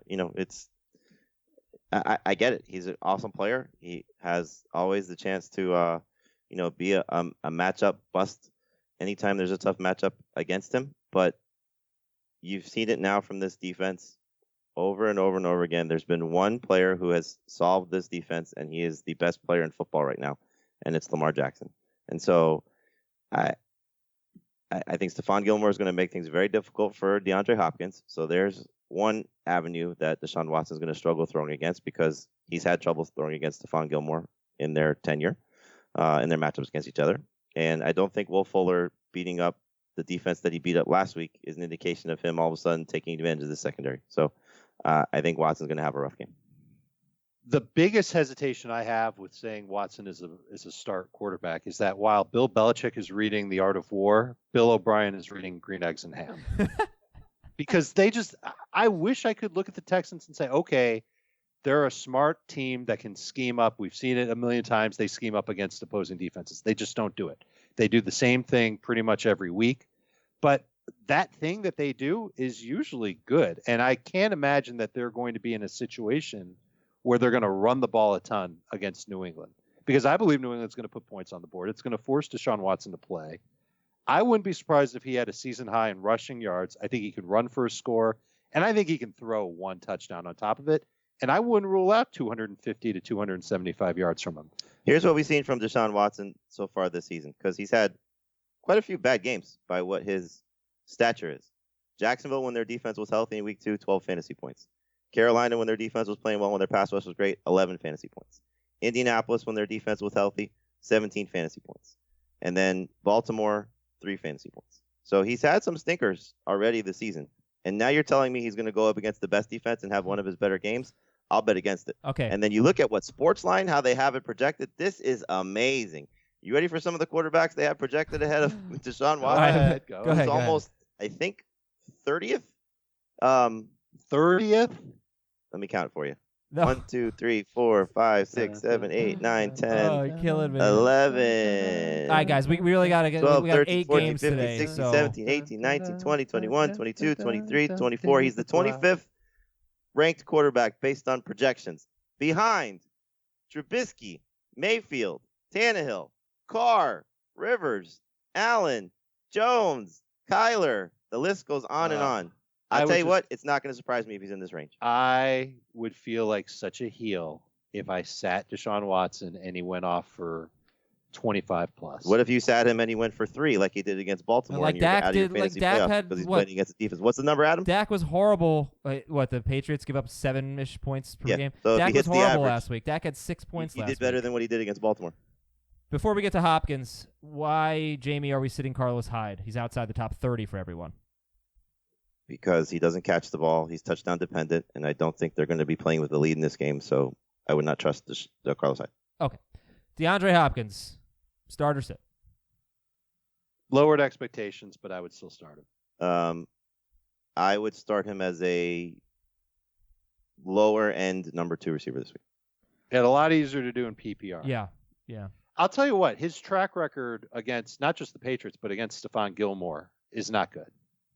get it. He's an awesome player. He has always the chance to, be a matchup bust anytime there's a tough matchup against him. But you've seen it now from this defense over and over and over again. There's been one player who has solved this defense, and he is the best player in football right now, and it's Lamar Jackson. And so I think Stephon Gilmore is going to make things very difficult for DeAndre Hopkins. So there's one avenue that Deshaun Watson is going to struggle throwing against because he's had trouble throwing against Stephon Gilmore in their tenure, in their matchups against each other. And I don't think Will Fuller beating up the defense that he beat up last week is an indication of him all of a sudden taking advantage of the secondary. So I think Watson's going to have a rough game. The biggest hesitation I have with saying Watson is a start quarterback is that while Bill Belichick is reading The Art of War, Bill O'Brien is reading Green Eggs and Ham. Because I wish I could look at the Texans and say, okay, they're a smart team that can scheme up. We've seen it a million times. They scheme up against opposing defenses. They just don't do it. They do the same thing pretty much every week. But that thing that they do is usually good. And I can't imagine that they're going to be in a situation where they're going to run the ball a ton against New England. Because I believe New England's going to put points on the board. It's going to force Deshaun Watson to play. I wouldn't be surprised if he had a season high in rushing yards. I think he could run for a score, and I think he can throw 1 touchdown on top of it. And I wouldn't rule out 250 to 275 yards from him. Here's what we've seen from Deshaun Watson so far this season, because he's had quite a few bad games by what his stature is. Jacksonville, when their defense was healthy in week 2, 12 fantasy points. Carolina, when their defense was playing well, when their pass rush was great, 11 fantasy points. Indianapolis, when their defense was healthy, 17 fantasy points. And then Baltimore, 3 fantasy points. So he's had some stinkers already this season. And now you're telling me he's going to go up against the best defense and have one of his better games? I'll bet against it. Okay. And then you look at what Sportsline, how they have it projected. This is amazing. You ready for some of the quarterbacks they have projected ahead of Deshaun Watson? Go ahead. Almost, I think, 30th. 30th? Let me count it for you. No. 1, 2, 3, 4, 5, 6, 7, 8, 9, 10, Oh, you're killing me. 11. All right, guys, we really got to get 12, we got 13, 8 14, games 15, today. 16, So 17, 18, 19, 20, 21, 22, 23, 24. He's the 25th ranked quarterback based on projections. Behind Trubisky, Mayfield, Tannehill, Carr, Rivers, Allen, Jones, Kyler. The list goes on and on. I'll tell you what, it's not going to surprise me if he's in this range. I would feel like such a heel if I sat Deshaun Watson and he went off for 25 plus. What if you sat him and he went for 3 like he did against Baltimore? Like and you're Dak out of your did, fantasy like Dak playoffs had because he's what? playing against the defense. What's the number, Adam? Dak was horrible. What, the Patriots give up 7-ish points per game? So Dak he was hits the horrible average. last week. Dak had 6 points He last week. did better than what he did against Baltimore. Before we get to Hopkins, why, Jamie, are we sitting Carlos Hyde? He's outside the top 30 for everyone. Because he doesn't catch the ball. He's touchdown dependent, and I don't think they're going to be playing with the lead in this game, so I would not trust the Carlos Hyde. Okay. DeAndre Hopkins, start or sit? Lowered expectations, but I would still start him. I would start him as a lower end number 2 receiver this week. It's a lot easier to do in PPR. Yeah. I'll tell you what, his track record against not just the Patriots, but against Stephon Gilmore is not good.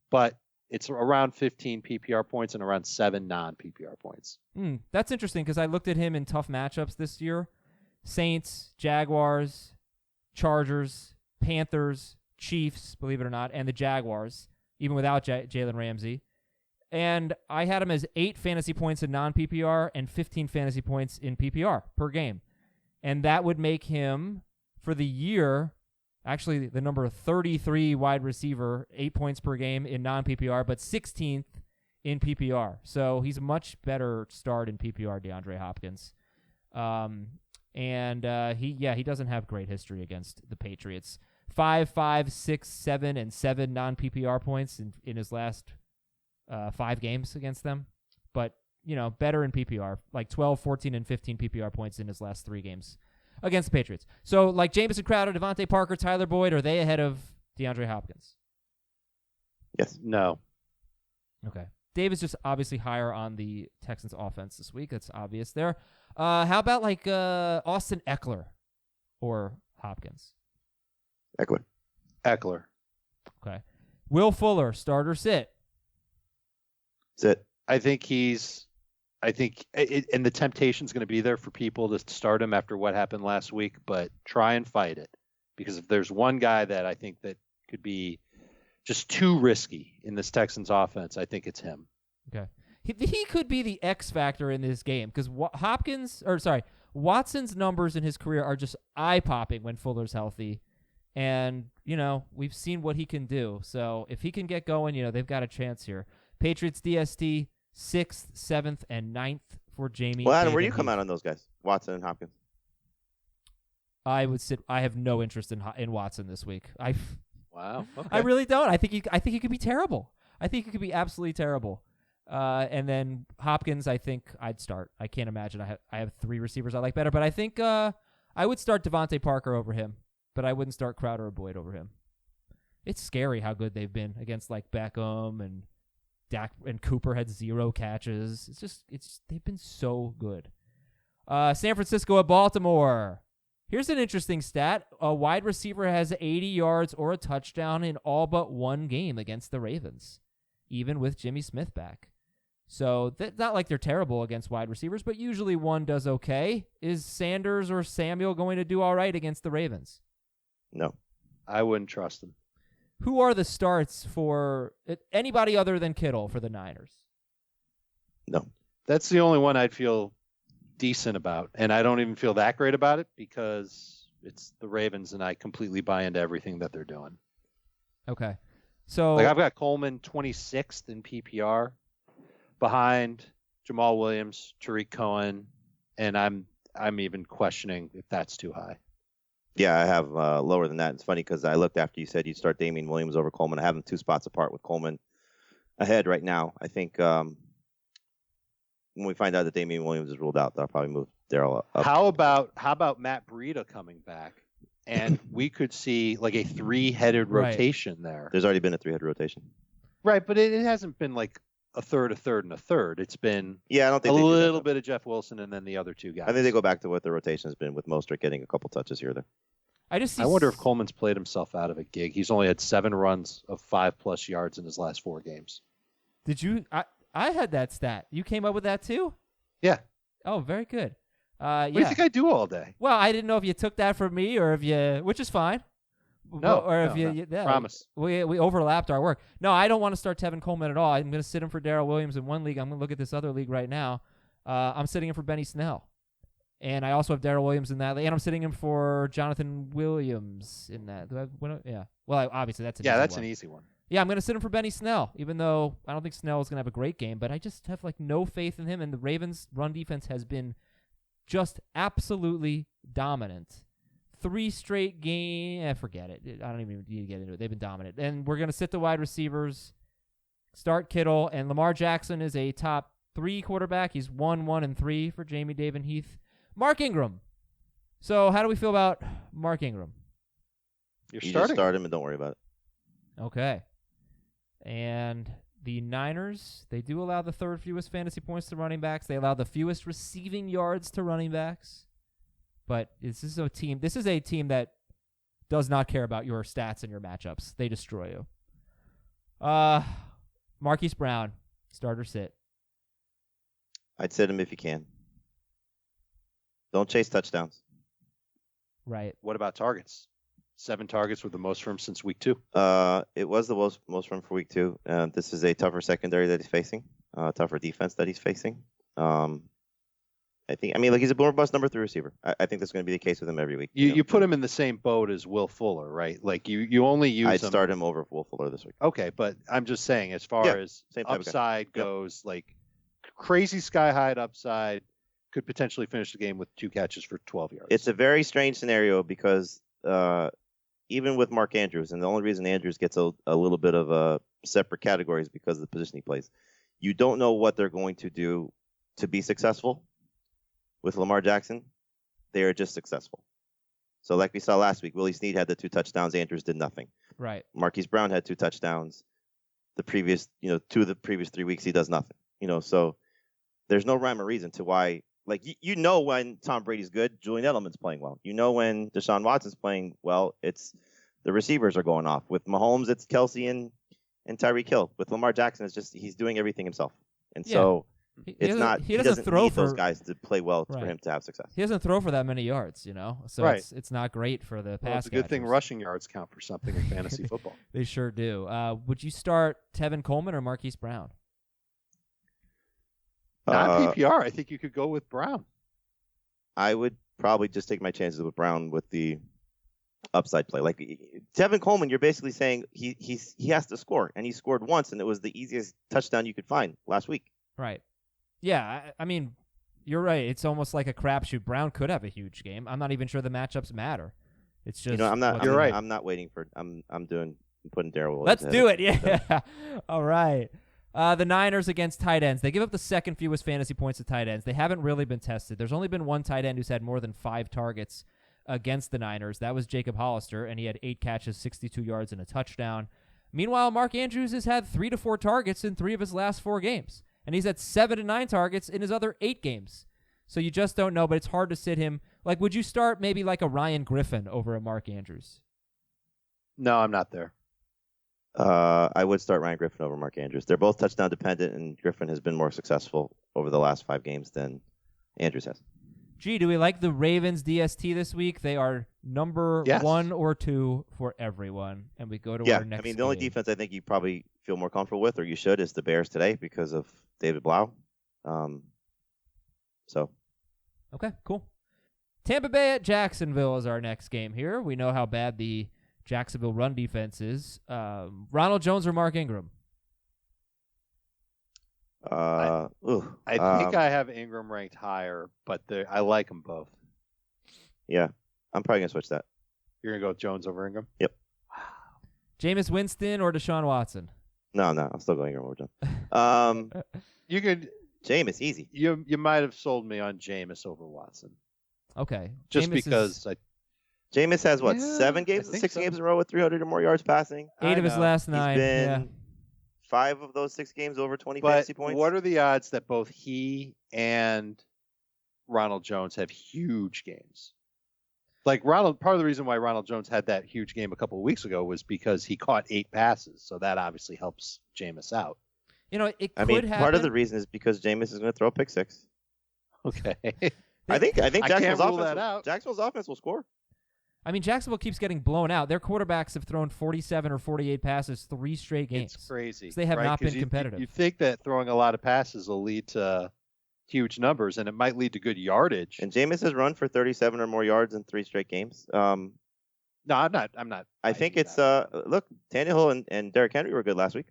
But it's around 15 PPR points and around 7 non-PPR points. That's interesting because I looked at him in tough matchups this year. Saints, Jaguars, Chargers, Panthers, Chiefs, believe it or not, and the Jaguars, even without Jalen Ramsey. And I had him as 8 fantasy points in non-PPR and 15 fantasy points in PPR per game. And that would make him, for the year, actually the number 33 wide receiver, 8 points per game in non-PPR, but 16th in PPR. So he's a much better start in PPR, DeAndre Hopkins. He doesn't have great history against the Patriots. 5, 6, 7, and 7 non-PPR points in his last 5 games against them. But, better in PPR, like 12, 14, and 15 PPR points in his last 3 games against the Patriots. So, like Jamison Crowder, Devontae Parker, Tyler Boyd, are they ahead of DeAndre Hopkins? Yes. No. Okay. Dave is just obviously higher on the Texans offense this week. That's obvious there. How about like Austin Eckler or Hopkins? Eckler. Okay. Will Fuller, start or sit? Sit. And the temptation's going to be there for people to start him after what happened last week, but try and fight it. Because if there's one guy that I think that could be just too risky in this Texans offense, I think it's him. Okay. He could be the X factor in this game because Watson's numbers in his career are just eye-popping when Fuller's healthy. And, we've seen what he can do. So if he can get going, they've got a chance here. Patriots DST, 6th, 7th, and 9th for Jamie. Well, Adam, where do you come out on those guys? Watson and Hopkins. I would sit. I have no interest in Watson this week. Wow. Okay. I really don't. I think he could be terrible. I think he could be absolutely terrible. And then Hopkins, I think I'd start. I can't imagine. I have 3 receivers I like better, but I think I would start Devontae Parker over him, but I wouldn't start Crowder or Boyd over him. It's scary how good they've been against like Beckham and Dak, and Cooper had 0 catches. They've been so good. San Francisco at Baltimore. Here's an interesting stat. A wide receiver has 80 yards or a touchdown in all but 1 game against the Ravens, even with Jimmy Smith back. So not like they're terrible against wide receivers, but usually one does okay. Is Sanders or Samuel going to do all right against the Ravens? No. I wouldn't trust him. Who are the starts for anybody other than Kittle for the Niners? No. That's the only one I'd feel decent about, and I don't even feel that great about it because it's the Ravens, and I completely buy into everything that they're doing. Okay. So I've got Coleman 26th in PPR behind Jamal Williams, Tariq Cohen, and I'm even questioning if that's too high. Yeah, I have lower than that. It's funny because I looked after you said you'd start Damien Williams over Coleman. I have them 2 spots apart with Coleman ahead right now. I think when we find out that Damien Williams is ruled out, they'll probably move Darryl up. How about Matt Breida coming back? And we could see like a 3-headed rotation there. There's already been a 3-headed rotation. Right, but it hasn't been like a third, and a third. It's been I don't think a little bit of Jeff Wilson and then the other two guys. I think they go back to what the rotation has been with Mostert getting a couple touches here or there. I wonder if Coleman's played himself out of a gig. He's only had 7 runs of 5+ yards in his last 4 games. Did you? I had that stat. You came up with that too? Yeah. Oh, very good. What do you think I do all day? Well, I didn't know if you took that from me or if you, which is fine. No, or if no. yeah, Promise. We overlapped our work. No, I don't want to start Tevin Coleman at all. I'm going to sit him for Darryl Williams in one league. I'm going to look at this other league right now. I'm sitting him for Benny Snell. And I also have Darryl Williams in that league. And I'm sitting him for Jonathan Williams in that. Yeah. Well, obviously that's an easy one. Yeah, that's an easy one. Yeah, I'm going to sit him for Benny Snell, even though I don't think Snell is going to have a great game. But I just have no faith in him. And the Ravens' run defense has been just absolutely dominant. 3 straight games. Forget it. I don't even need to get into it. They've been dominant. And we're going to sit the wide receivers, start Kittle, and Lamar Jackson is a top 3 quarterback. He's 1, 1, and 3 for Jamie, Dave, and Heath. Mark Ingram. So how do we feel about Mark Ingram? You just start him and don't worry about it. Okay. And the Niners, they do allow the 3rd fewest fantasy points to running backs. They allow the fewest receiving yards to running backs. But this is a team that does not care about your stats and your matchups. They destroy you. Marquise Brown, start or sit? I'd sit him if you can. Don't chase touchdowns. Right. What about targets? 7 targets were the most for him since week 2. It was the most for him for week 2. This is a tougher secondary that he's facing, tougher defense that he's facing. He's a more robust number 3 receiver. I think that's going to be the case with him every week. You put him in the same boat as Will Fuller, right? Like you only use I'd start him over Will Fuller this week. Okay, but I'm just saying as far as upside goes, like crazy sky-high upside, could potentially finish the game with 2 catches for 12 yards. It's a very strange scenario because even with Mark Andrews, and the only reason Andrews gets a little bit of a separate category is because of the position he plays. You don't know what they're going to do to be successful. With Lamar Jackson, they are just successful. So like we saw last week, Willie Snead had the 2 touchdowns. Andrews did nothing. Right. Marquise Brown had 2 touchdowns. The previous, 2 of the previous 3 weeks, he does nothing. So there's no rhyme or reason to why. Like, when Tom Brady's good, Julian Edelman's playing well. When Deshaun Watson's playing well, it's the receivers are going off. With Mahomes, it's Kelsey and Tyreek Hill. With Lamar Jackson, it's just he's doing everything himself. And so he doesn't need those guys to play well for him to have success. He doesn't throw for that many yards, So it's not great for the pass. It's a good thing rushing yards count for something in fantasy football. They sure do. Would you start Tevin Coleman or Marquise Brown? Not PPR. I think you could go with Brown. I would probably just take my chances with Brown with the upside play. Like Tevin Coleman, you're basically saying he has to score, and he scored once, and it was the easiest touchdown you could find last week. Right. Yeah, I mean, you're right. It's almost like a crapshoot. Brown could have a huge game. I'm not even sure the matchups matter. It's just I'm not. You're right. I'm not waiting for. I'm putting Darryl Williams. Let's do it. Yeah. All right. The Niners against tight ends. They give up the 2nd fewest fantasy points to tight ends. They haven't really been tested. There's only been 1 tight end who's had more than 5 targets against the Niners. That was Jacob Hollister, and he had 8 catches, 62 yards, and a touchdown. Meanwhile, Mark Andrews has had 3 to 4 targets in 3 of his last 4 games, and he's had 7 to 9 targets in his other 8 games. So you just don't know, but it's hard to sit him. Like, would you start maybe like a Ryan Griffin over a Mark Andrews? No, I'm not there. I would start Ryan Griffin over Mark Andrews. They're both touchdown dependent, and Griffin has been more successful over the last 5 games than Andrews has. Gee, do we like the Ravens DST this week? They are number 1 or 2 for everyone, and we go to our next game. The only defense I think you probably feel more comfortable with, or you should, is the Bears today because of David Blau. Okay, cool. Tampa Bay at Jacksonville is our next game here. We know how bad the Jacksonville run defense is. Ronald Jones or Mark Ingram? I think I have Ingram ranked higher, but I like them both. Yeah, I'm probably going to switch that. You're going to go with Jones over Ingram? Yep. Jameis Winston or Deshaun Watson? No, I'm still going Ingram over Jones. You could Jameis, easy. You might have sold me on Jameis over Watson. Okay. Just because Jameis has 6 games in a row with 300 or more yards passing. 8 of his last 9. He's been 5 of those 6 games over 20 But fantasy points. what are the odds that both he and Ronald Jones have huge games? Like part of the reason why Ronald Jones had that huge game a couple of weeks ago was because he caught 8 passes. So that obviously helps Jameis out. It could happen. Part of the reason is because Jameis is going to throw a pick 6. Okay. I think Jacksonville's offense will score. I mean, Jacksonville keeps getting blown out. Their quarterbacks have thrown 47 or 48 passes 3 straight games. It's crazy. So they have not been competitive. You think that throwing a lot of passes will lead to huge numbers, and it might lead to good yardage. And Jameis has run for 37 or more yards in 3 straight games. No, I'm not. I think it's look, Tannehill and Derrick Henry were good last week.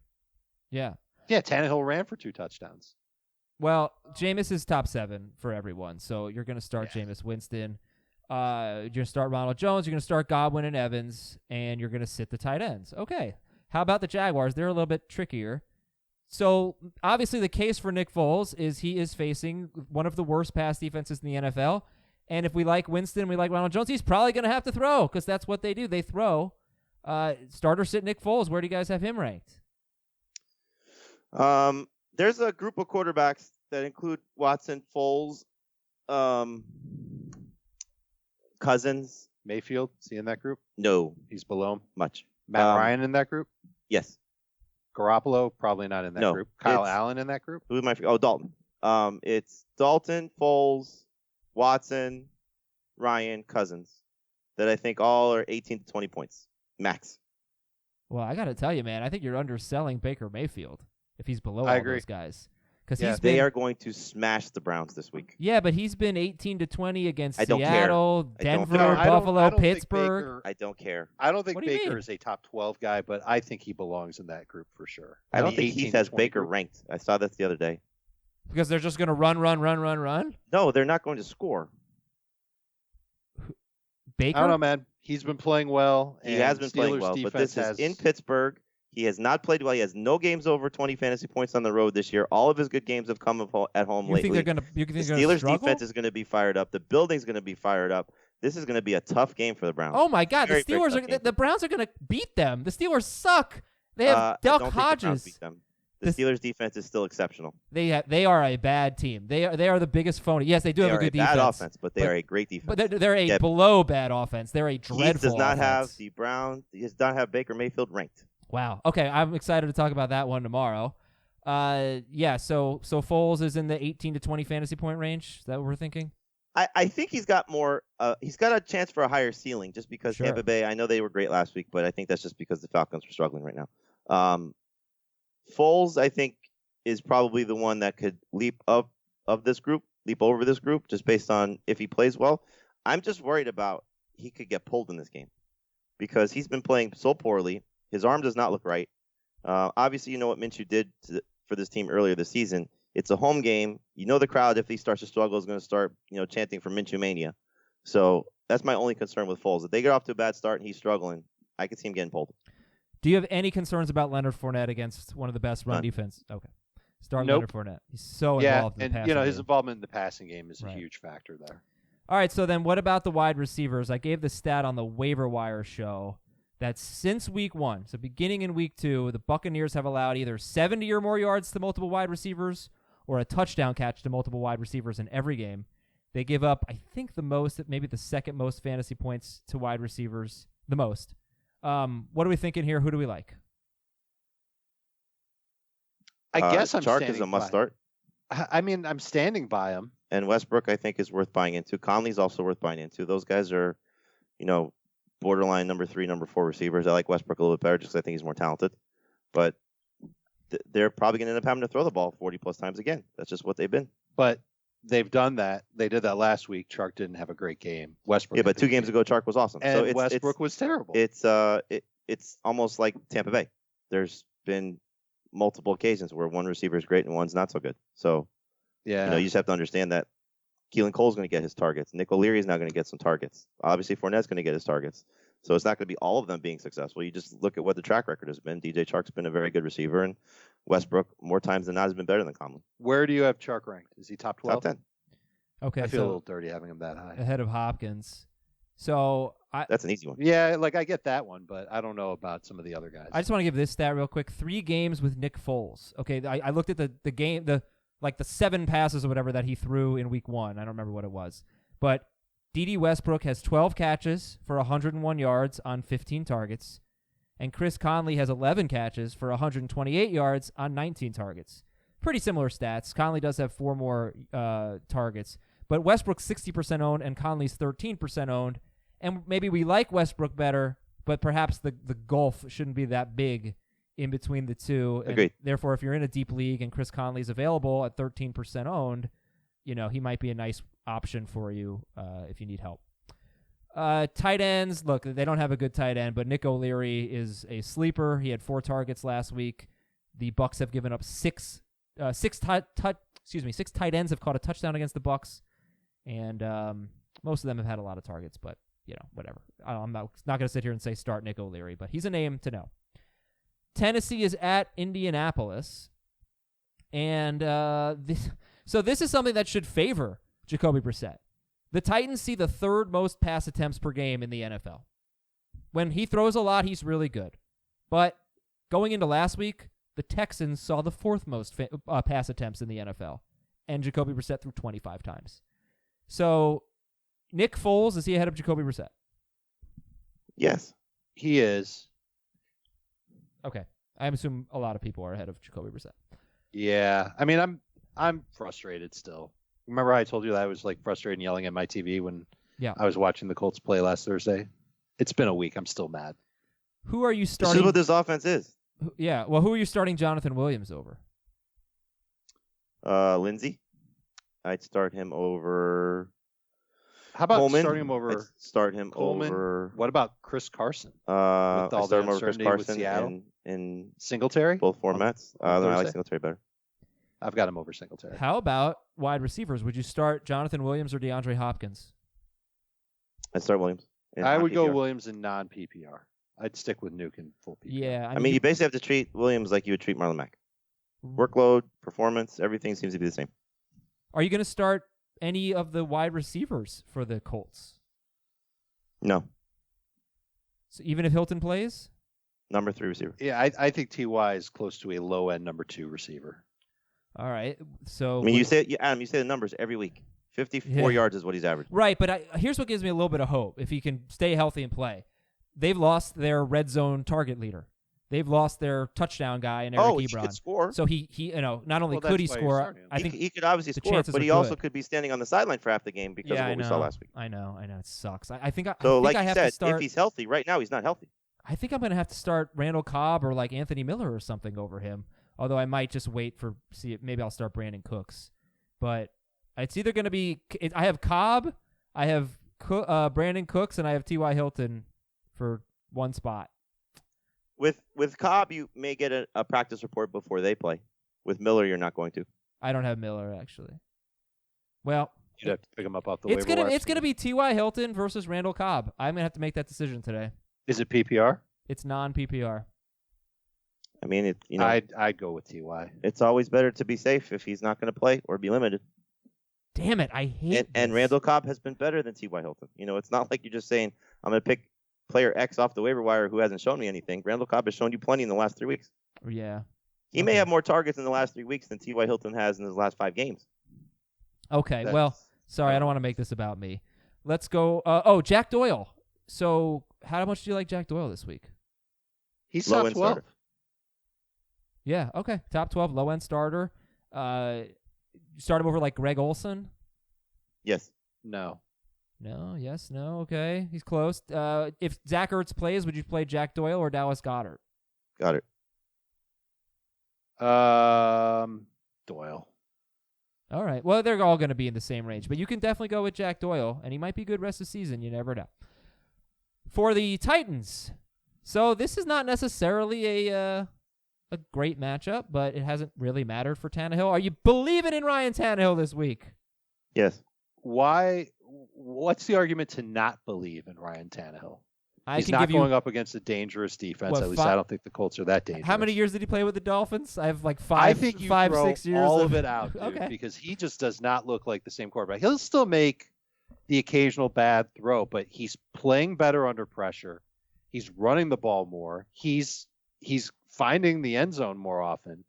Yeah. Yeah, Tannehill ran for 2 touchdowns. Well, Jameis is top 7 for everyone, so you're going to start Jameis Winston. You're going to start Ronald Jones. You're going to start Godwin and Evans, and you're going to sit the tight ends. Okay. How about the Jaguars? They're a little bit trickier. So, obviously, the case for Nick Foles is he is facing one of the worst pass defenses in the NFL. And if we like Winston, we like Ronald Jones, he's probably going to have to throw because that's what they do. They throw. Starter sit Nick Foles. Where do you guys have him ranked? There's a group of quarterbacks that include Watson, Foles, Cousins. Mayfield, is he in that group? No. He's below him? Much. Matt Ryan in that group? Yes. Garoppolo, probably not in that group. Kyle Allen in that group? Who am I? Dalton. It's Dalton, Foles, Watson, Ryan, Cousins that I think all are 18 to 20 points max. Well, I got to tell you, man, I think you're underselling Baker Mayfield if he's below I all agree. those guys. Because they are going to smash the Browns this week. Yeah, but he's been 18 to 20 against I don't Seattle, care. Denver, I don't Buffalo, think Pittsburgh. Baker, I don't care. I don't think What do you Baker mean? is a top 12 guy, but I think he belongs in that group for sure. I don't think Heath has Baker ranked. I saw that the other day. Because they're just going to run? No, they're not going to score. Baker? I don't know, man. He's been playing well. He has been playing well, but this is in Pittsburgh. He has not played well. He has no games over 20 fantasy points on the road this year. All of his good games have come at home lately. You think they're the Steelers' defense is going to be fired up. The building's going to be fired up. This is going to be a tough game for the Browns. Oh my God! Very, the Steelers the Browns are going to beat them. The Steelers suck. They have Duck Hodges. Beat them. The Steelers' defense is still exceptional. They are a bad team. They are the biggest phony. Yes, they do have a good defense. Bad offense, but they are a great defense. But they're a below bad offense. They're a dreadful. He does not offense. have the Browns. He does not have Baker Mayfield ranked. Wow. Okay, I'm excited to talk about that one tomorrow. Yeah. So Foles is in the 18 to 20 fantasy point range. Is that what we're thinking? I think he's got more. He's got a chance for a higher ceiling just because Tampa Bay. I know they were great last week, but I think that's just because the Falcons were struggling right now. Foles, I think, is probably the one that could leap over this group, just based on if he plays well. I'm just worried about he could get pulled in this game because he's been playing so poorly. His arm does not look right. Obviously, you know what Minshew did for this team earlier this season. It's a home game. You know the crowd, if he starts to struggle, is going to start chanting for Minshew Mania. So that's my only concern with Foles. If they get off to a bad start and he's struggling, I could see him getting pulled. Do you have any concerns about Leonard Fournette against one of the best run defense? Okay. Start Leonard Fournette. He's so involved in the passing game. His involvement in the passing game is a huge factor there. All right, so then what about the wide receivers? I gave the stat on the waiver wire show that since week 1, so beginning in week 2, the Buccaneers have allowed either 70 or more yards to multiple wide receivers or a touchdown catch to multiple wide receivers in every game. They give up, I think, the most, maybe the second most fantasy points to wide receivers, the most. What are we thinking here? Who do we like? I guess I'm Chark standing is a must start. I mean, I'm standing by him. And Westbrook, I think, is worth buying into. Conley's also worth buying into. Those guys are, borderline number 3, number 4 receivers. I like Westbrook a little bit better just because I think he's more talented. But they're probably going to end up having to throw the ball 40-plus times again. That's just what they've been. But they've done that. They did that last week. Chark didn't have a great game. Westbrook. Yeah, but 2 games ago, Chark was awesome. And so Westbrook was terrible. It's almost like Tampa Bay. There's been multiple occasions where one receiver is great and one's not so good. So, yeah, you just have to understand that Keelan Cole's going to get his targets. Nick O'Leary is now going to get some targets. Obviously, Fournette's going to get his targets. So it's not going to be all of them being successful. You just look at what the track record has been. DJ Chark's been a very good receiver, and Westbrook, more times than not, has been better than Conley. Where do you have Chark ranked? Is he top 12? Top 10. Okay, I feel a little dirty having him that high. Ahead of Hopkins. So that's an easy one. Yeah, like I get that one, but I don't know about some of the other guys. I just want to give this stat real quick. 3 games with Nick Foles. Okay, I looked at the game, the 7 passes or whatever that he threw in week 1. I don't remember what it was. But Dede Westbrook has 12 catches for 101 yards on 15 targets. And Chris Conley has 11 catches for 128 yards on 19 targets. Pretty similar stats. Conley does have 4 more targets. But Westbrook's 60% owned and Conley's 13% owned. And maybe we like Westbrook better, but perhaps the gulf shouldn't be that big in between the two. And agreed. Therefore, if you're in a deep league and Chris Conley's available at 13% owned, he might be a nice option for you if you need help. Tight ends, look, they don't have a good tight end, but Nick O'Leary is a sleeper. He had 4 targets last week. The Bucs have given up 6 tight ends have caught a touchdown against the Bucs, and most of them have had a lot of targets, but whatever. I'm not going to sit here and say start Nick O'Leary, but he's a name to know. Tennessee is at Indianapolis, and this is something that should favor Jacoby Brissett. The Titans see the 3rd most pass attempts per game in the NFL. When he throws a lot, he's really good. But going into last week, the Texans saw the 4th most pass attempts in the NFL, and Jacoby Brissett threw 25 times. So, Nick Foles, is he ahead of Jacoby Brissett? Yes. He is. Okay. I assume a lot of people are ahead of Jacoby Brissett. Yeah. I mean, I'm frustrated still. Remember I told you that I was like frustrated and yelling at my TV when I was watching the Colts play last Thursday? It's been a week. I'm still mad. Who are you starting? This is what this offense is. Yeah. Well, who are you starting Jonathan Williams over? Lindsey. I'd start him over. How about Coleman? starting him over? I'd start him Coleman. over. What about Chris Carson? I'd start him over Chris Carson in Singletary. Both formats. I like Singletary better. I've got him over Singletary. How about wide receivers? Would you start Jonathan Williams or DeAndre Hopkins? I'd start Williams. I would go Williams in non-PPR. I'd stick with Nuke in full PPR. Yeah. I mean, you basically have to treat Williams like you would treat Marlon Mack. Workload, performance, everything seems to be the same. Are you going to start any of the wide receivers for the Colts? No. So even if Hilton plays? Number 3 receiver. Yeah, I think T.Y. is close to a low-end number 2 receiver. All right. So I mean, Adam, you say the numbers every week. 54 yards is what he's averaging. Right, but here's what gives me a little bit of hope. If he can stay healthy and play, they've lost their red zone target leader. They've lost their touchdown guy in Eric Ebron. He could score. So he not only could he score, I think he could obviously score, but he also could be standing on the sideline for half the game because of what we saw last week. I know, it sucks. I think like I you have said, to start. If he's healthy, right now he's not healthy. I think I'm going to have to start Randall Cobb or like Anthony Miller or something over him. Although I might just wait maybe I'll start Brandon Cooks. But it's either going to be I have Cobb, I have Brandon Cooks, and I have T.Y. Hilton for one spot. With Cobb, you may get a practice report before they play. With Miller, you're not going to. I don't have Miller, actually. Well, you'd have to pick him up off the waiver wire. It's gonna be T.Y. Hilton versus Randall Cobb. I'm gonna have to make that decision today. Is it PPR? It's non-PPR. I mean, I'd go with T.Y. It's always better to be safe if he's not going to play or be limited. Damn it, I hate and Randall Cobb has been better than T.Y. Hilton. It's not like you're just saying, I'm going to pick player X off the waiver wire who hasn't shown me anything. Randall Cobb has shown you plenty in the last 3 weeks. Yeah. He may have more targets in the last 3 weeks than T.Y. Hilton has in his last 5 games. Okay, well, sorry, I don't want to make this about me. Let's go. Jack Doyle. So how much do you like Jack Doyle this week? He's top 12. Starter. Yeah, okay. Top 12, low-end starter. Start him over like Greg Olsen? Yes. No. No, yes, no, okay. He's close. If Zach Ertz plays, would you play Jack Doyle or Dallas Goedert? Goedert. Doyle. All right. Well, they're all going to be in the same range, but you can definitely go with Jack Doyle, and he might be good rest of the season. You never know. For the Titans, so this is not necessarily a great matchup, but it hasn't really mattered for Tannehill. Are you believing in Ryan Tannehill this week? Yes. Why? What's the argument to not believe in Ryan Tannehill? He's not going up against a dangerous defense. At least I don't think the Colts are that dangerous. How many years did he play with the Dolphins? I have like 6 years. All of it out, dude, because he just does not look like the same quarterback. He'll still make the occasional bad throw, but he's playing better under pressure. He's running the ball more. He's finding the end zone more often.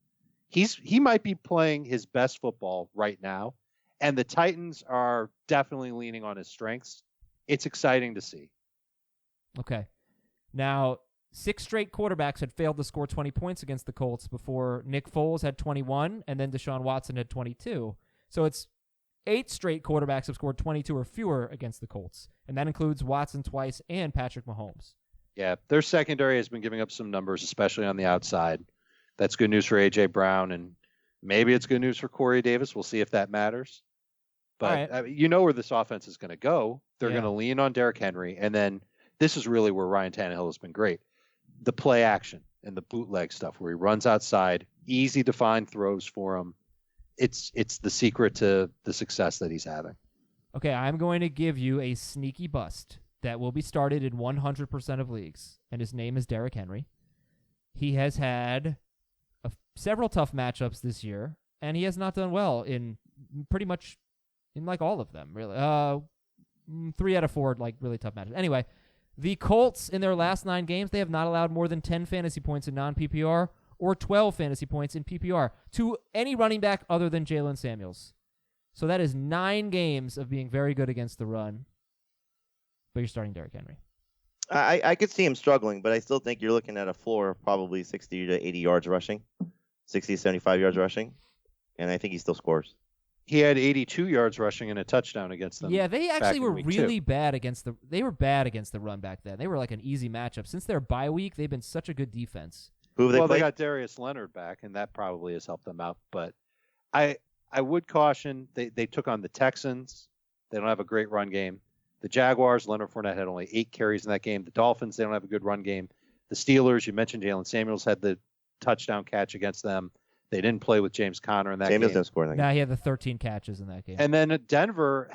He might be playing his best football right now, and the Titans are definitely leaning on his strengths. It's exciting to see. Okay. Now, 6 straight quarterbacks had failed to score 20 points against the Colts before Nick Foles had 21 and then Deshaun Watson had 22. So it's 8 straight quarterbacks have scored 22 or fewer against the Colts, and that includes Watson twice and Patrick Mahomes. Yeah, their secondary has been giving up some numbers, especially on the outside. That's good news for A.J. Brown, and maybe it's good news for Corey Davis. We'll see if that matters. But right. You know where this offense is going to go. They're going to lean on Derrick Henry, and then this is really where Ryan Tannehill has been great. The play action and the bootleg stuff where he runs outside, easy to find throws for him. It's the secret to the success that he's having. Okay, I'm going to give you a sneaky bust that will be started in 100% of leagues, and his name is Derrick Henry. He has had several tough matchups this year, and he has not done well in pretty much in like all of them, really. 3 out of 4 like really tough matchups. Anyway, the Colts in their last 9 games, they have not allowed more than 10 fantasy points in non-PPR or 12 fantasy points in PPR to any running back other than Jalen Samuels. So that is 9 games of being very good against the run. But you're starting Derrick Henry. I could see him struggling, but I still think you're looking at a floor of probably 60 to 80 yards rushing, 60 to 75 yards rushing, and I think he still scores. He had 82 yards rushing and a touchdown against them. Yeah, they actually were really bad against the. They were bad against the run back then. They were like an easy matchup. Since their bye week, they've been such a good defense. They got Darius Leonard back, and that probably has helped them out. But I would caution they took on the Texans. They don't have a great run game. The Jaguars, Leonard Fournette had only 8 carries in that game. The Dolphins, they don't have a good run game. The Steelers, you mentioned Jalen Samuels had the touchdown catch against them. They didn't play with James Conner in that Samuels game. didn't score in that game. Nah, he had the 13 catches in that game. And then Denver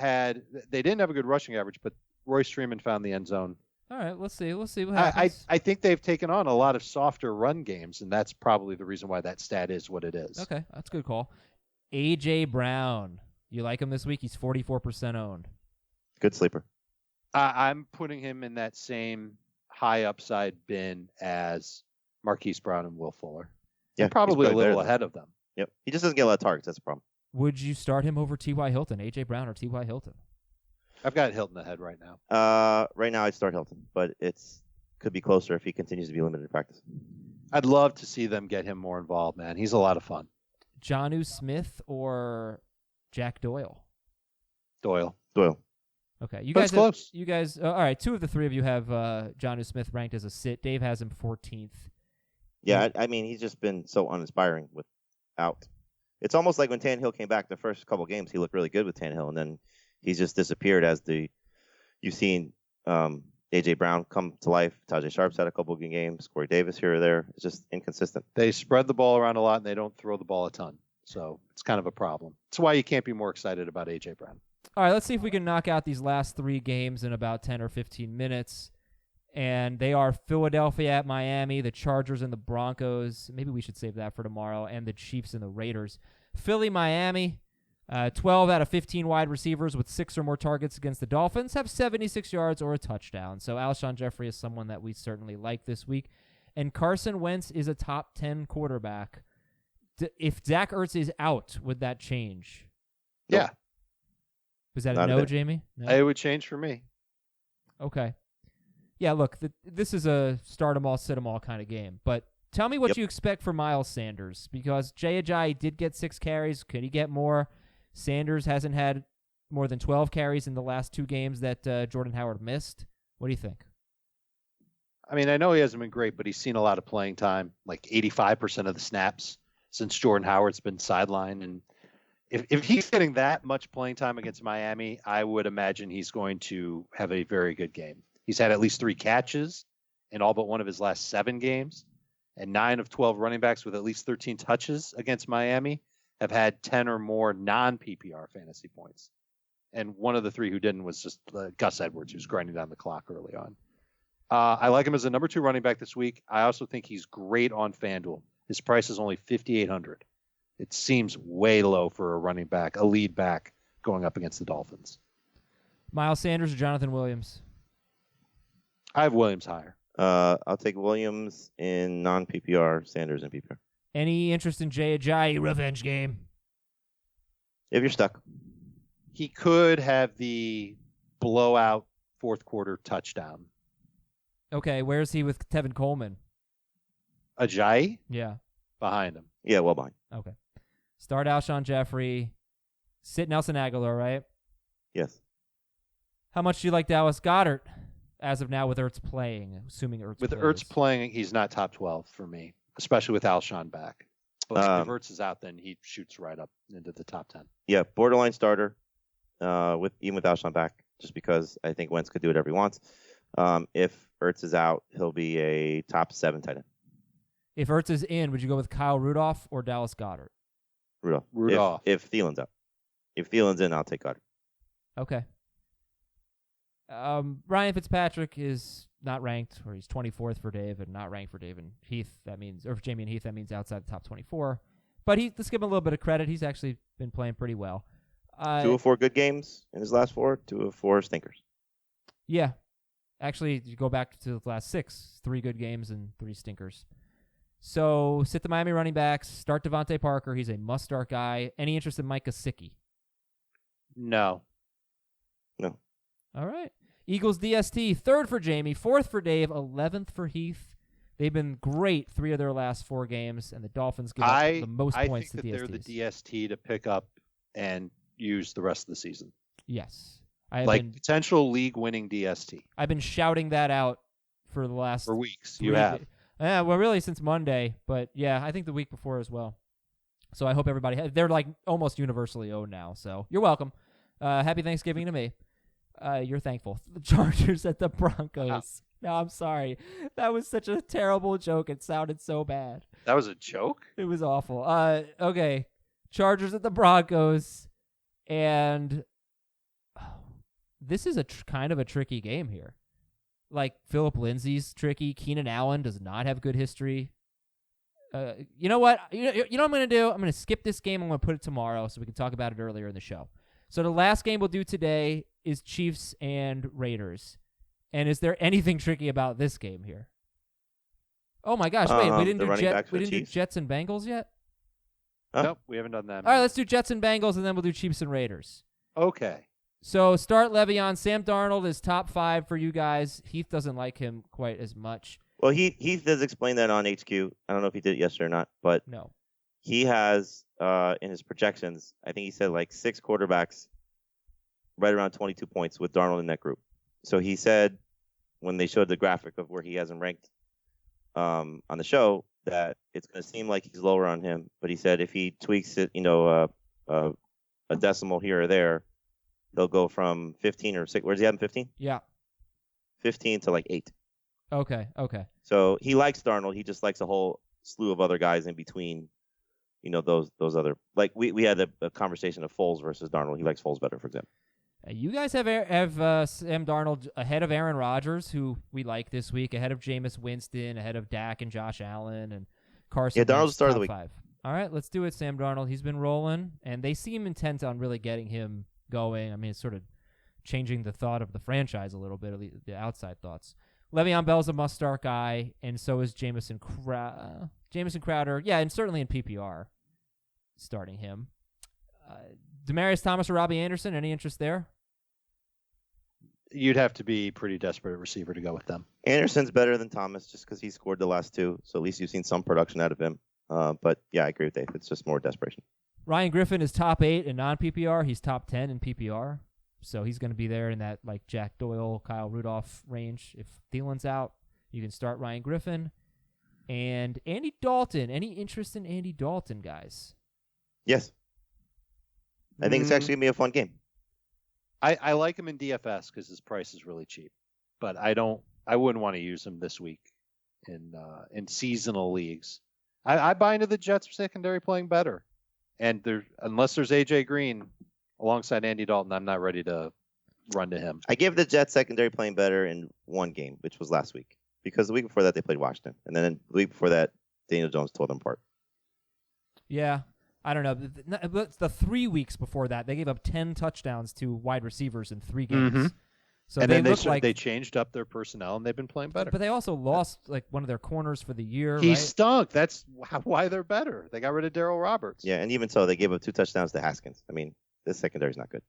they didn't have a good rushing average, but Royce Freeman found the end zone. All right, let's see. Let's see what happens. I think they've taken on a lot of softer run games, and that's probably the reason why that stat is what it is. Okay, that's a good call. A.J. Brown. You like him this week? He's 44% owned. Good sleeper. I'm putting him in that same high upside bin as Marquise Brown and Will Fuller. Yeah, probably a little ahead of them. Yep. He just doesn't get a lot of targets. That's the problem. Would you start him over T.Y. Hilton, A.J. Brown or T.Y. Hilton? I've got Hilton ahead right now. Right now I'd start Hilton, but it's could be closer if he continues to be limited in practice. I'd love to see them get him more involved, man. He's a lot of fun. Jonnu Smith or Jack Doyle? Doyle. Okay, close. You guys, all right. 2 of the 3 of you have Jonnu Smith ranked as a sit. Dave has him 14th. Yeah, I mean he's just been so uninspiring without. It's almost like when Tannehill came back the first couple games, he looked really good with Tannehill, and then he's just disappeared as you've seen A.J. Brown come to life. Tajay Sharp's had a couple good games. Corey Davis here or there. It's just inconsistent. They spread the ball around a lot, and they don't throw the ball a ton. So it's kind of a problem. That's why you can't be more excited about A.J. Brown. All right, let's see if we can knock out these last 3 games in about 10 or 15 minutes. And they are Philadelphia at Miami, the Chargers and the Broncos. Maybe we should save that for tomorrow, and the Chiefs and the Raiders. Philly, Miami, 12 out of 15 wide receivers with 6 or more targets against the Dolphins have 76 yards or a touchdown. So Alshon Jeffrey is someone that we certainly like this week. And Carson Wentz is a top 10 quarterback. If Zach Ertz is out, would that change? Yeah. Was that a no, Jamie? No? It would change for me. Okay. Yeah, look, this is a start 'em all, sit 'em all kind of game. But tell me what you expect for Miles Sanders, because Jay Ajayi did get 6 carries. Could he get more? Sanders hasn't had more than 12 carries in the last 2 games that Jordan Howard missed. What do you think? I mean, I know he hasn't been great, but he's seen a lot of playing time, like 85% of the snaps since Jordan Howard's been sidelined. And if he's getting that much playing time against Miami, I would imagine he's going to have a very good game. He's had at least 3 catches in all but one of his last 7 games, and 9 of 12 running backs with at least 13 touches against Miami have had 10 or more non-PPR fantasy points. And one of the 3 who didn't was just Gus Edwards, who's grinding down the clock early on. I like him as a number 2 running back this week. I also think he's great on FanDuel. His price is only $5,800. It seems way low for a running back, a lead back, going up against the Dolphins. Miles Sanders or Jonathan Williams? I have Williams higher. I'll take Williams in non-PPR, Sanders in PPR. Any interest in Jay Ajayi revenge game? If you're stuck. He could have the blowout fourth quarter touchdown. Okay, where's he with Tevin Coleman? Ajayi? Yeah. Behind him. Yeah, well behind. Okay. Start Alshon Jeffrey. Sit Nelson Aguilar, right? Yes. How much do you like Dallas Goedert as of now with Ertz playing, assuming Ertz With plays? Ertz playing, he's not top 12 for me, especially with Alshon back. But if Ertz is out, then he shoots right up into the top 10. Yeah, borderline starter even with Alshon back, just because I think Wentz could do whatever he wants. If Ertz is out, he'll be a top 7 tight end. If Ertz is in, would you go with Kyle Rudolph or Dallas Goedert? Rudolph. If Thielen's out. If Thielen's in, I'll take Goddard. Okay. Ryan Fitzpatrick is not ranked, or he's 24th for Dave, and not ranked for Dave and Heath. That means, or for Jamie and Heath, that means outside the top 24. But let's give him a little bit of credit. He's actually been playing pretty well. 2 of 4 good games in his last 4. 2 of 4 stinkers. Yeah. Actually, you go back to the last 6, 3 good games and 3 stinkers. So sit the Miami running backs. Start Devontae Parker. He's a must-start guy. Any interest in Mike Gesicki? No. All right. Eagles DST, 3rd for Jamie, 4th for Dave, 11th for Heath. They've been great 3 of their last 4 games, and the Dolphins give up the most points to DSTs. I think that they're the DST to pick up and use the rest of the season. Yes. Potential league-winning DST. I've been shouting that out for the last... For weeks. You have. Well, really since Monday, but yeah, I think the week before as well. So I hope everybody... They're like almost universally owned now, so you're welcome. Happy Thanksgiving to me. You're thankful. The Chargers at the Broncos. No, I'm sorry. That was such a terrible joke. It sounded so bad. That was a joke? It was awful. Okay. Chargers at the Broncos. And this is kind of a tricky game here. Like, Phillip Lindsay's tricky. Keenan Allen does not have good history. You know what? You know what I'm going to do? I'm going to skip this game. I'm going to put it tomorrow so we can talk about it earlier in the show. So the last game we'll do today is Chiefs and Raiders. And is there anything tricky about this game here? Oh my gosh! Wait, we didn't do Jets and Bengals yet. Nope, we haven't done that. All right, let's do Jets and Bengals, and then we'll do Chiefs and Raiders. Okay. So start Le'Veon. Sam Darnold is top 5 for you guys. Heath doesn't like him quite as much. Well, Heath does explain that on HQ. I don't know if he did it yesterday or not, but no. He has in his projections, I think he said like 6 quarterbacks right around 22 points with Darnold in that group. So he said when they showed the graphic of where he has him ranked on the show that it's going to seem like he's lower on him. But he said if he tweaks it, a decimal here or there, they'll go from 15 or 6. Where's he having 15? Yeah. 15 to like 8. Okay. So he likes Darnold. He just likes a whole slew of other guys in between. Those other, like we had a conversation of Foles versus Darnold. He likes Foles better, for example. You guys have Sam Darnold ahead of Aaron Rodgers, who we like this week, ahead of Jameis Winston, ahead of Dak and Josh Allen and Carson. Yeah, Darnold's start of the week. 5. All right, let's do it, Sam Darnold. He's been rolling, and they seem intent on really getting him going. I mean, it's sort of changing the thought of the franchise a little bit, at least the outside thoughts. Le'Veon Bell's a must-start guy, and so is Jamison Crowder. Yeah, and certainly in PPR, starting him. Demaryius Thomas or Robbie Anderson, any interest there? You'd have to be pretty desperate at receiver to go with them. Anderson's better than Thomas just because he scored the last 2, so at least you've seen some production out of him. But, yeah, I agree with Dave. It's just more desperation. Ryan Griffin is top 8 in non-PPR. He's top 10 in PPR. So he's going to be there in that like Jack Doyle, Kyle Rudolph range. If Thielen's out, you can start Ryan Griffin. And Andy Dalton. Any interest in Andy Dalton, guys? Yes. I think it's actually going to be a fun game. I like him in DFS because his price is really cheap. But I wouldn't want to use him this week in seasonal leagues. I buy into the Jets secondary playing better. And unless there's AJ Green alongside Andy Dalton, I'm not ready to run to him. I give the Jets secondary playing better in one game, which was last week. Because the week before that, they played Washington. And then the week before that, Daniel Jones tore them apart. Yeah. I don't know. The 3 weeks before that, they gave up 10 touchdowns to wide receivers in 3 games. Mm-hmm. So and they then look like they changed up their personnel, and they've been playing better. But they also lost like one of their corners for the year. He right? stunk. That's why they're better. They got rid of Darryl Roberts. Yeah, and even so, they gave up 2 touchdowns to Haskins. I mean, this secondary's not good.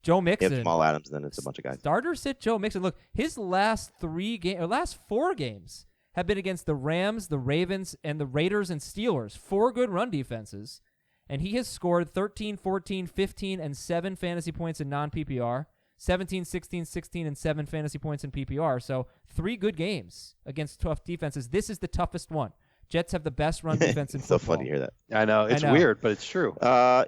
Joe They Mixon. have Jamal Adams, and then it's a bunch of guys. Starter sit Joe Mixon. Look, his last 4 games have been against the Rams, the Ravens, and the Raiders and Steelers. 4 good run defenses. And he has scored 13, 14, 15, and 7 fantasy points in non-PPR. 17, 16, 16, and 7 fantasy points in PPR. So 3 good games against tough defenses. This is the toughest one. Jets have the best run defense in so football. funny to hear that. I know. It's weird, but it's true.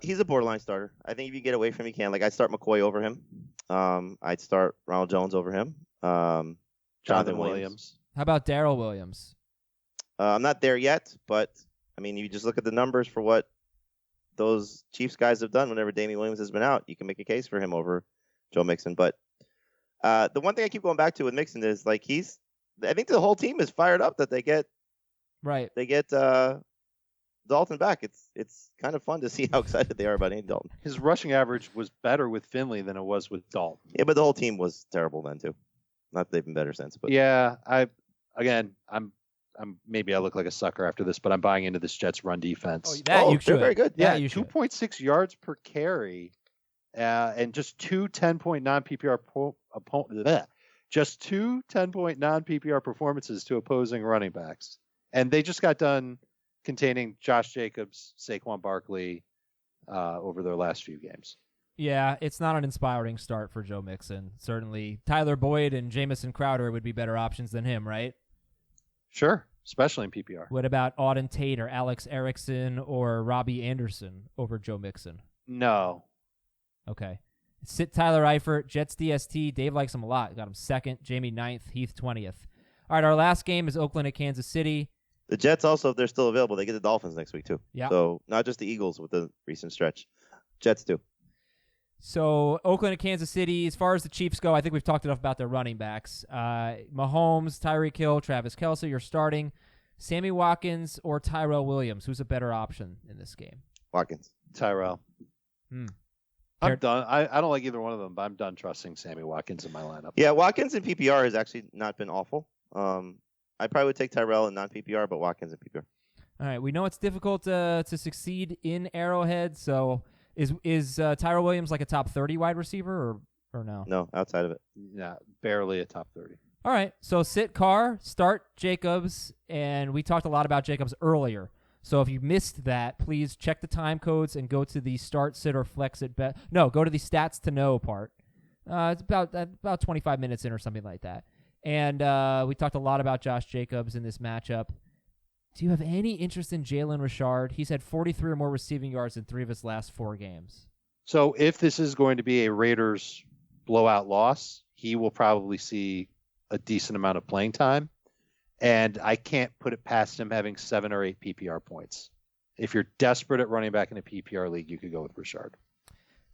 He's a borderline starter. I think if you get away from him, you can. Like, I'd start McCoy over him. I'd start Ronald Jones over him. Jonathan Williams. How about Darryl Williams? I'm not there yet, but, I mean, you just look at the numbers for what those Chiefs guys have done whenever Damien Williams has been out. You can make a case for him over Joe Mixon. But the one thing I keep going back to with Mixon is, like, I think the whole team is fired up that they get Dalton back. It's kind of fun to see how excited they are about Andy Dalton. His rushing average was better with Finley than it was with Dalton. Yeah, but the whole team was terrible then too. Not that they've been better since. But yeah, I'm maybe I look like a sucker after this, but I'm buying into this Jets run defense. You should. They're very good. Yeah, you 2.6 yards per carry, and just 2 10-point non-PPR just 2 10-point non-PPR performances to opposing running backs, and they just got done containing Josh Jacobs, Saquon Barkley over their last few games. Yeah, it's not an inspiring start for Joe Mixon. Certainly, Tyler Boyd and Jamison Crowder would be better options than him, right? Sure, especially in PPR. What about Auden Tate or Alex Erickson or Robbie Anderson over Joe Mixon? No. Okay. Sit Tyler Eifert, Jets DST. Dave likes him a lot. Got him 2nd, Jamie 9th, Heath 20th. All right, our last game is Oakland at Kansas City. The Jets also, if they're still available, they get the Dolphins next week too. Yeah. So not just the Eagles with the recent stretch. Jets too. So Oakland and Kansas City, as far as the Chiefs go, I think we've talked enough about their running backs. Mahomes, Tyreek Hill, Travis Kelce, you're starting. Sammy Watkins or Tyrell Williams, who's a better option in this game? Watkins. Tyrell. I'm done. I don't like either one of them, but I'm done trusting Sammy Watkins in my lineup. Yeah, Watkins in PPR has actually not been awful. I probably would take Tyrell in non-PPR, but Watkins in PPR. All right, we know it's difficult to succeed in Arrowhead, so is Tyrell Williams like a top 30 wide receiver or no? No, outside of it. Yeah, barely a top 30. All right, so sit Carr, start Jacobs, and we talked a lot about Jacobs earlier. So if you missed that, please check the time codes and go to the start, sit, or flex it. Go to the stats to know part. It's about 25 minutes in or something like that. And we talked a lot about Josh Jacobs in this matchup. Do you have any interest in Jalen Richard? He's had 43 or more receiving yards in 3 of his last 4 games. So if this is going to be a Raiders blowout loss, he will probably see a decent amount of playing time. And I can't put it past him having 7 or 8 PPR points. If you're desperate at running back in a PPR league, you could go with Richard.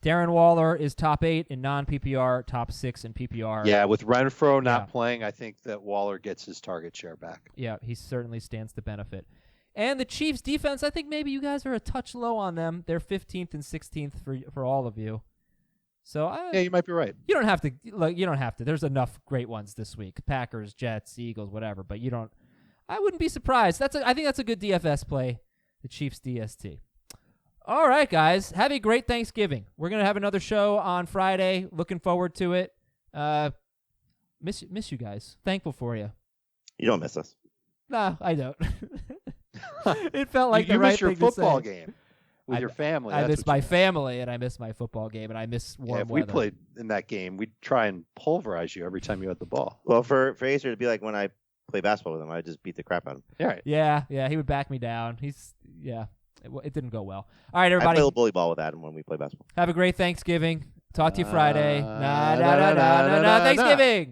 Darren Waller is top 8 in non-PPR, top 6 in PPR. Yeah, with Renfro not playing, I think that Waller gets his target share back. Yeah, he certainly stands to benefit. And the Chiefs' defense, I think maybe you guys are a touch low on them. They're 15th and 16th for all of you. So yeah, you might be right. You don't have to. You don't have to. There's enough great ones this week: Packers, Jets, Eagles, whatever. But you don't. I wouldn't be surprised. I think that's a good DFS play. The Chiefs DST. All right, guys. Have a great Thanksgiving. We're gonna have another show on Friday. Looking forward to it. Miss you guys. Thankful for you. You don't miss us. Nah, I don't. It felt like you the right miss your thing to football say. game with your family. I miss my family, and I miss my football game, and I miss warm weather. If weather. we played in that game, we'd try and pulverize you every time you had the ball. Well, for Acer to be like when I play basketball with him, I just beat the crap out of him. Right. Yeah, he would back me down. It didn't go well. All right, everybody. I play a bully ball with Adam when we play basketball. Have a great Thanksgiving. Talk to you Friday. Thanksgiving.